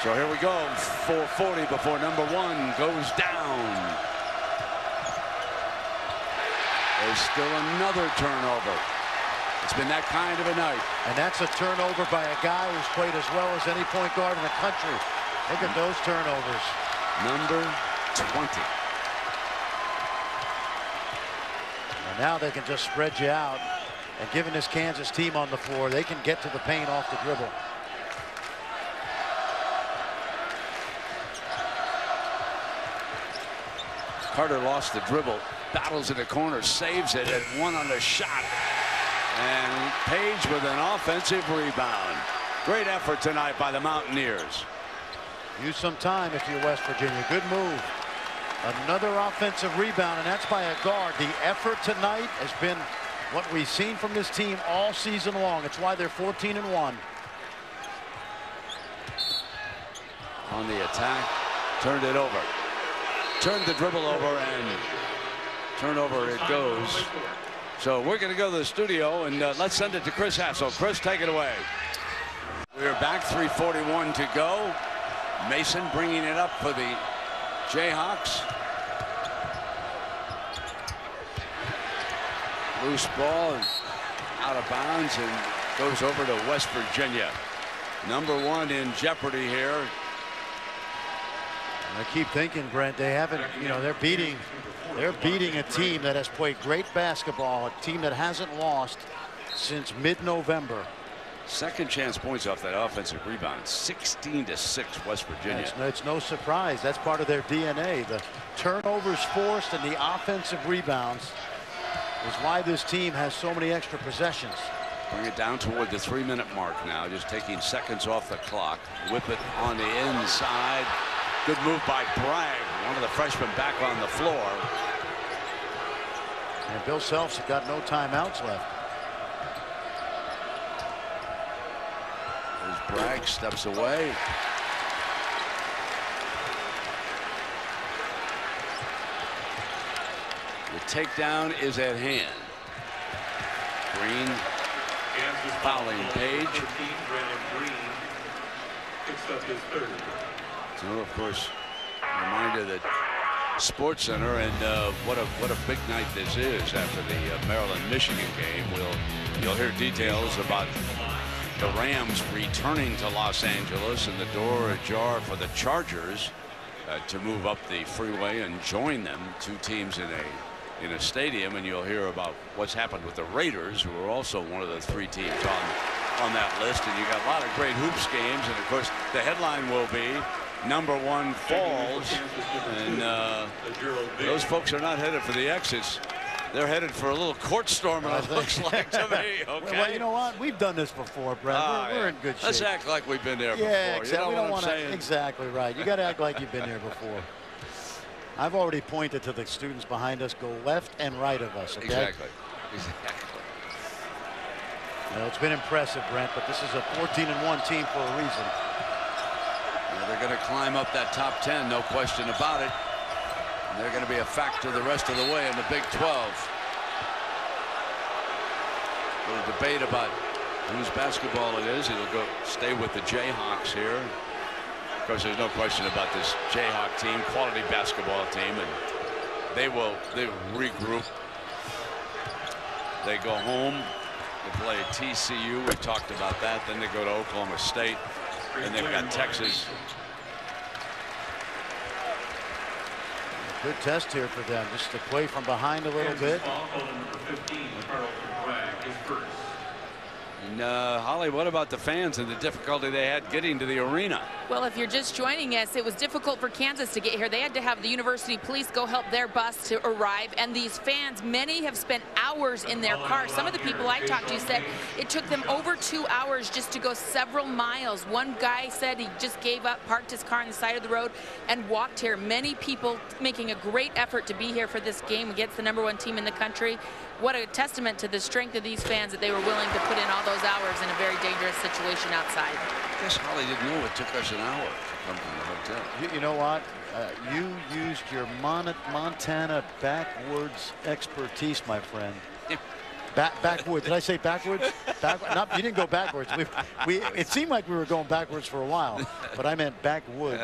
So here we go. 4:40 before number 1 goes down. There's still another turnover. It's been that kind of a night. And that's a turnover by a guy who's played as well as any point guard in the country. Look at those turnovers. Number 20. And now they can just spread you out. And given this Kansas team on the floor, they can get to the paint off the dribble. Carter lost the dribble. Battles in the corner, saves it, and 1 on the shot. And Page with an offensive rebound. Great effort tonight by the Mountaineers. Use some time if you're West Virginia. Good move. Another offensive rebound, and that's by a guard. The effort tonight has been what we've seen from this team all season long. It's why they're 14-1. on the attack. Turned it over. Turned the dribble over, and turnover it goes. So we're going to go to the studio, and let's send it to Chris Hassel. Chris, take it away. We're back, 3:41 to go. Mason bringing it up for the Jayhawks. Loose ball and out of bounds and goes over to West Virginia. #1 in jeopardy here. I keep thinking, Brent, they haven't, you know, they're beating a team that has played great basketball, a team that hasn't lost since mid-November. Second chance points off that offensive rebound. 16-6 West Virginia. It's no surprise. That's part of their DNA. The turnovers forced and the offensive rebounds is why this team has so many extra possessions. Bring it down toward the 3-minute mark now, just taking seconds off the clock. Whip it on the inside. Good move by Bragg, one of the freshmen back on the floor. And Bill Self's got no timeouts left. As Bragg steps away. The takedown is at hand. Green fouling Page. So, of course, reminder that Sports Center and what a big night this is after the Maryland-Michigan game. You'll hear details about the Rams returning to Los Angeles and the door ajar for the Chargers to move up the freeway and join them. Two teams in a stadium, and you'll hear about what's happened with the Raiders, who are also one of the 3 teams on that list. And you got a lot of great hoops games, and of course the headline will be #1 falls, and those folks are not headed for the exits. They're headed for a little court storm, it looks like to me. Okay. Well, you know what? We've done this before, Brent. We're in good shape. Let's act like we've been there before. Yeah, exactly. You know what I'm saying? Exactly right. You got to act like you've been there before. I've already pointed to the students behind us. Go left and right of us. Okay? Exactly. Well, it's been impressive, Brent, but this is a 14-1 team for a reason. They're going to climb up that top 10, no question about it. And they're going to be a factor the rest of the way in the Big 12. A little debate about whose basketball it is. It'll stay with the Jayhawks here. Of course, there's no question about this Jayhawk team, quality basketball team, and they regroup. They go home. They play TCU. We talked about that. Then they go to Oklahoma State. And they've got Texas. Good test here for them, just to play from behind a little bit. And Holly, what about the fans and the difficulty they had getting to the arena? Well, if you're just joining us, it was difficult for Kansas to get here. They had to have the university police go help their bus to arrive. And these fans, many have spent hours in their cars. Some of the people I talked to said it took them over 2 hours just to go several miles. One guy said he just gave up, parked his car on the side of the road, and walked here. Many people making a great effort to be here for this game against the #1 team in the country. What a testament to the strength of these fans that they were willing to put in all those hours in a very dangerous situation outside. I guess Holly didn't know it took us an hour to come from the hotel. You know what? You used your Montana backwards expertise, my friend. Backwards. Did I say backwards? You didn't go backwards. It seemed like we were going backwards for a while, but I meant backwoods.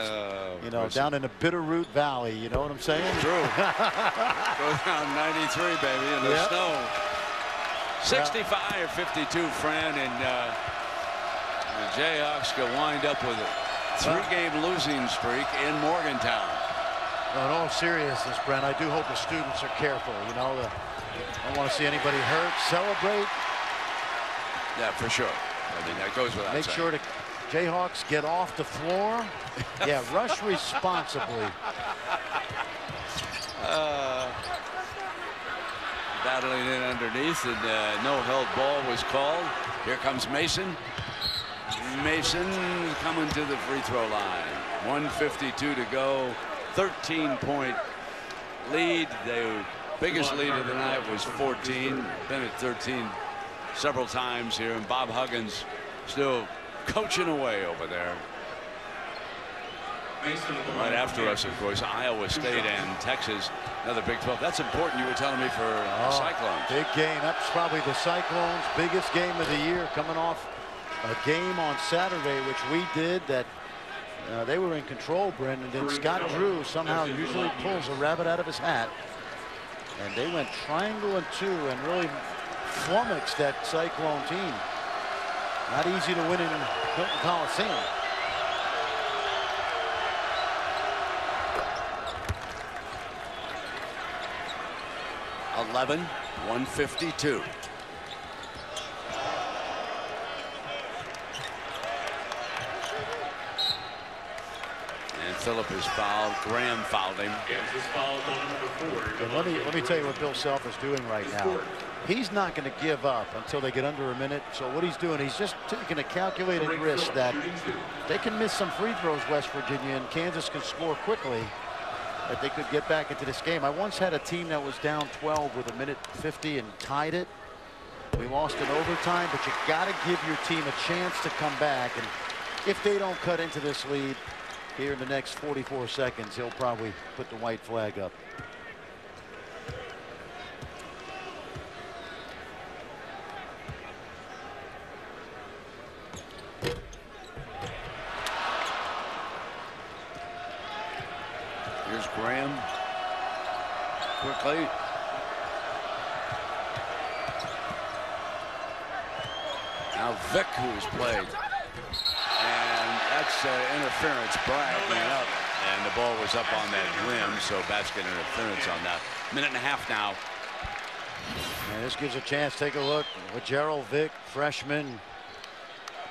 You know, down in the Bitterroot Valley. You know what I'm saying? True. Go down 93, baby, in the snow. 65-52, Fran, and the Jayhawks could wind up with a 3-game losing streak in Morgantown. No, in all seriousness, Brent, I do hope the students are careful. You know, I don't want to see anybody hurt. Celebrate. Yeah, for sure. I mean, that goes without saying. Make sure the Jayhawks get off the floor. Yeah, rush responsibly. Battling in underneath, and no held ball was called. Here comes Mason. Mason coming to the free throw line. 1:52 to go. 13-point lead. The biggest lead of the night was 14. Been at 13 several times here, and Bob Huggins still coaching away over there. Right after us, of course, Iowa State and Texas, another Big 12. That's important, you were telling me, for the Cyclones. Big game. That's probably the Cyclones' biggest game of the year, coming off a game on Saturday, which we did that they were in control, Brendan. Then Scott Drew somehow usually pulls a rabbit out of his hat. And they went triangle and 2 and really flummoxed that Cyclone team. Not easy to win in Hilton Coliseum. (11, 152). And Phillip is fouled. Graham fouled him. And let me tell you what Bill Self is doing right now. He's not going to give up until they get under a minute. So what he's doing, he's just taking a calculated risk that they can miss some free throws, West Virginia, and Kansas can score quickly, that they could get back into this game. I once had a team that was down 12 with 1:50 and tied it. We lost in overtime, but you got to give your team a chance to come back. And if they don't cut into this lead here in the next 44 seconds, he'll probably put the white flag up. Here's Graham. Quickly. Now Vick, who's played. And that's interference. Bragg went up, and the ball was up on that rim, so basket interference on that. Minute and a half now. And this gives a chance. Take a look with Gerald Vick, freshman,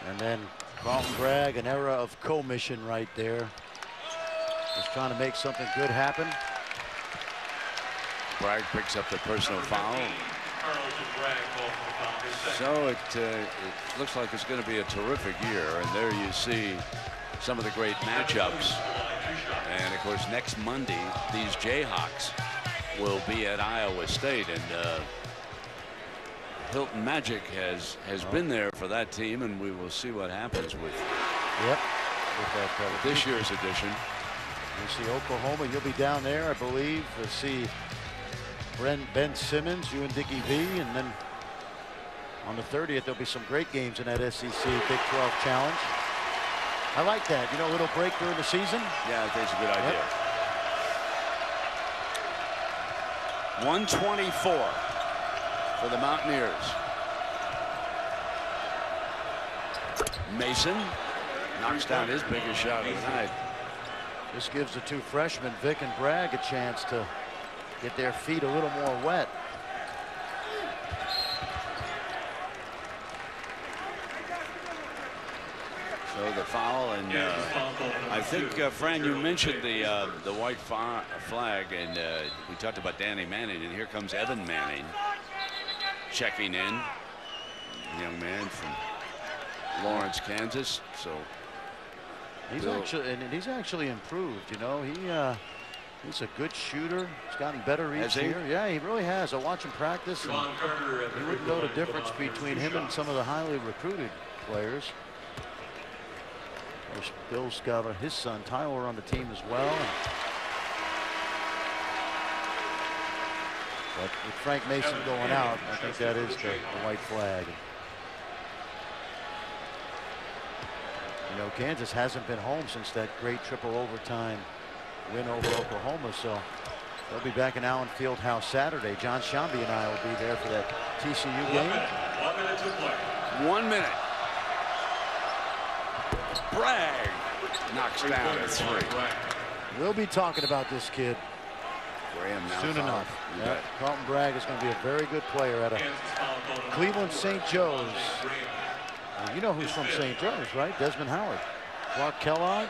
and then Carlton Bragg, an era of commission right there. Just trying to make something good happen. Bragg picks up the personal foul. So it looks like it's going to be a terrific year. And there you see some of the great matchups. And of course, next Monday, these Jayhawks will be at Iowa State. And Hilton Magic has been there for that team, and we will see what happens with this year's edition. You see Oklahoma, you'll be down there, I believe. We'll see Ben Simmons, you and Dickie V, and then on the 30th, there'll be some great games in that SEC Big 12 Challenge. I like that. You know, a little break during the season. Yeah, I think it's a good idea. 124 for the Mountaineers. Mason knocks down his biggest shot of the night. This gives the two freshmen, Vick and Bragg, a chance to get their feet a little more wet. So the foul, and I think, Fran, you mentioned the white flag, and we talked about Danny Manning, and here comes Evan Manning checking in, young man from Lawrence, Kansas. So he's actually improved. You know, he's a good shooter. He's gotten better each year. Yeah, he really has. I watch him practice, and you wouldn't know the difference between him and some of the highly recruited players. Of course, Bill's got his son Tyler on the team as well. But with Frank Mason going out, I think that is the white flag. You know, Kansas hasn't been home since that great triple overtime win over Oklahoma, so they'll be back in Allen Fieldhouse Saturday. John Shambi and I will be there for that TCU game. 1 minute to play. 1 minute. Bragg knocks down a three. We'll be talking about this kid Graham now soon enough. Yeah, Carlton Bragg is going to be a very good player at a Cleveland St. Joe's. You know who's from St. Joe's, right? Desmond Howard, Clark Kellogg,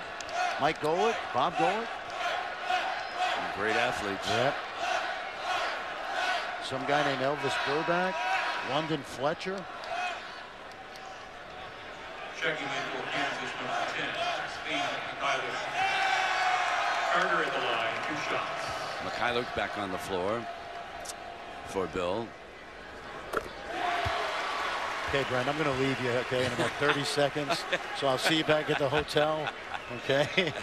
Mike Golick, Bob Golick. Great athletes. Yep. Some guy named Elvis Burback, London Fletcher. Checking in for Kansas, number 10, Speed Mikhailuk. Carter at the line, 2 shots. Mikhailuk back on the floor for Bill. Okay, Brent, I'm going to leave you, okay, in about 30 seconds. So I'll see you back at the hotel. Okay.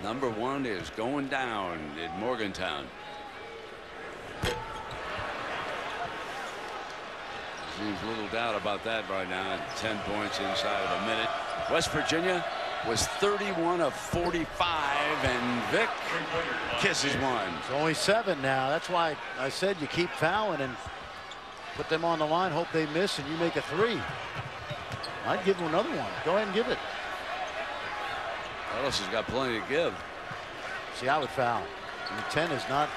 Number 1 is going down in Morgantown. Seems little doubt about that right now. 10 points inside of a minute. West Virginia was 31 of 45, and Vic kisses one. It's only 7 now. That's why I said you keep fouling and put them on the line, hope they miss, and you make a 3. I'd give them another one. Go ahead and give it. Ellis has got plenty to give. See, I would foul. I mean, 10 is not,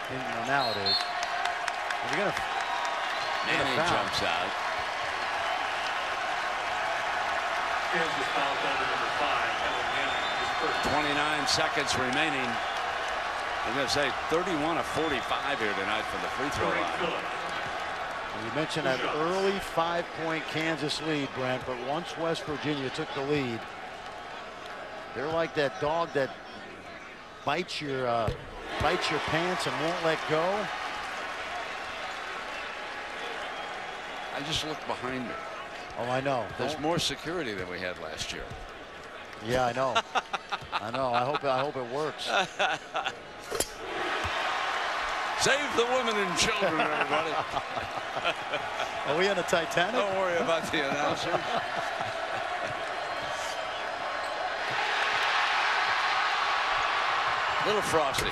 now it is. If you're gonna Manning jumps out. Kansas foul call to number 5, Kellen Manning, his first. 29 seconds remaining. I'm going to say 31 of 45 here tonight from the free throw line. You mentioned that early 5-point Kansas lead, Brent, but once West Virginia took the lead, they're like that dog that bites your pants and won't let go. I just looked behind me. Oh, I know. There's more security than we had last year. Yeah, I know. I know. I hope it works. Save the women and children, everybody. Are we on the Titanic? Don't worry about the announcers. Little frosty.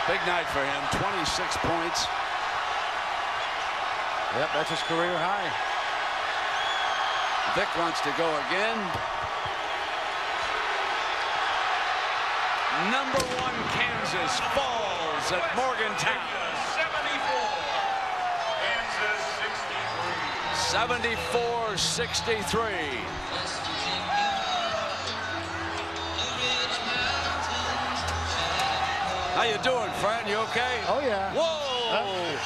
Big night for him. 26 points. Yep, that's his career high. Vic wants to go again. Number 1 Kansas falls at Morgantown. 74-63. How you doing, friend? You okay? Oh, yeah. Whoa!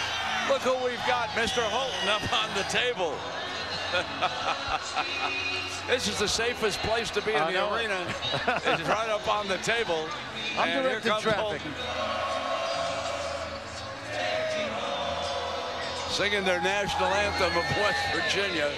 Look who we've got, Mr. Holton, up on the table. This is the safest place to be in the arena. It's right up on the table. I'm directing traffic. Holton. Singing their national anthem of West Virginia.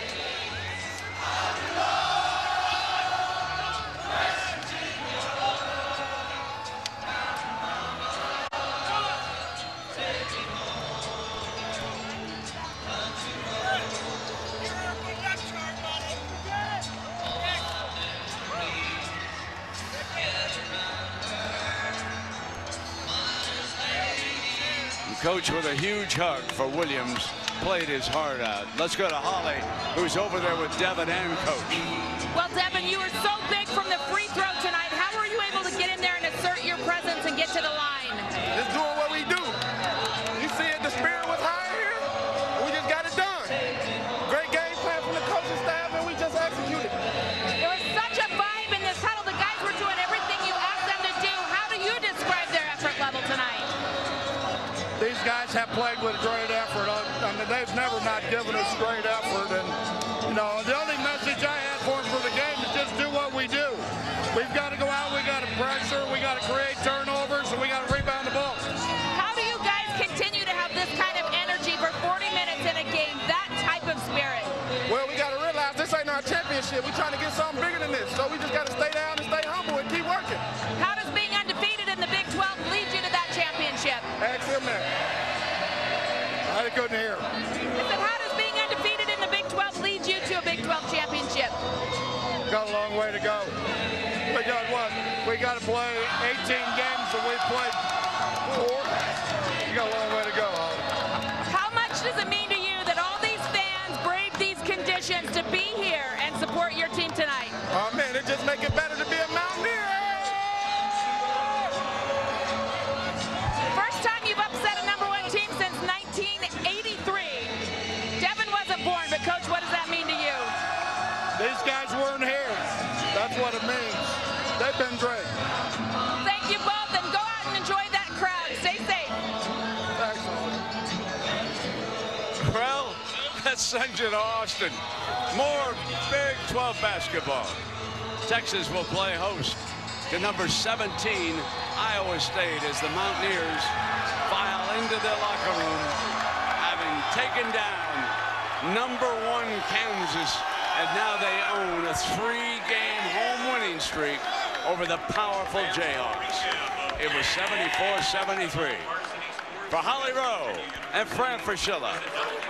Coach with a huge hug for Williams. Played his heart out. Let's go to Holly, who's over there with Devin and Coach. Well, Devin, you were so big from the free throw tonight. How were you able to get in there and assert your presence and get to the line? Just doing what we do. You see it, the spirit was high here. We just got it done. Great game plan from the coaching staff, and we just executed. There was such a vibe in this huddle. The guys were doing everything you asked them to do. How do you describe their effort level tonight? These guys have played with great effort. I mean, they've never not given us great effort. And, you know, the only message I had for them for the game is just do what we do. We've got to go out, we got to pressure, we got to create turnovers, and we got to rebound the ball. How do you guys continue to have this kind of energy for 40 minutes in a game, that type of spirit? Well, we got to realize this ain't our championship. We're trying to get something bigger than this. So we just got to stay down and stay humble and keep working. How does being undefeated in the Big 12 lead you to that championship? Ask him that. I couldn't hear. I said, how does being undefeated in the Big 12 lead you to a Big 12 championship? Got a long way to go. We got what? We got to play 18 games, and we played 4. We got a long way to go, Holly. How much does it mean to you that all these fans braved these conditions to be here and support your team tonight? Oh, man, it just make it better to be a Mountaineer. First time you've upset a number 1 team since 1983. Devin wasn't born, but Coach, what does that mean to you? These guys weren't here. That's what it means. They've been great. Thank you both, and go out and enjoy that crowd. Stay safe. Thanks, Holly. Well, that sends you to Austin. More Big 12 basketball. Texas will play host to number 17, Iowa State, as the Mountaineers file into their locker room, having taken down #1 Kansas, and now they own a 3-game home winning streak over the powerful Jayhawks. It was 74-73. For Holly Rowe and Fran Fraschilla,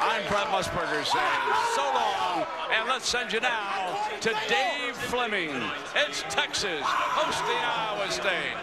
I'm Brett Musburger saying so long, and let's send you now to Dave Fleming. It's Texas hosting Iowa State.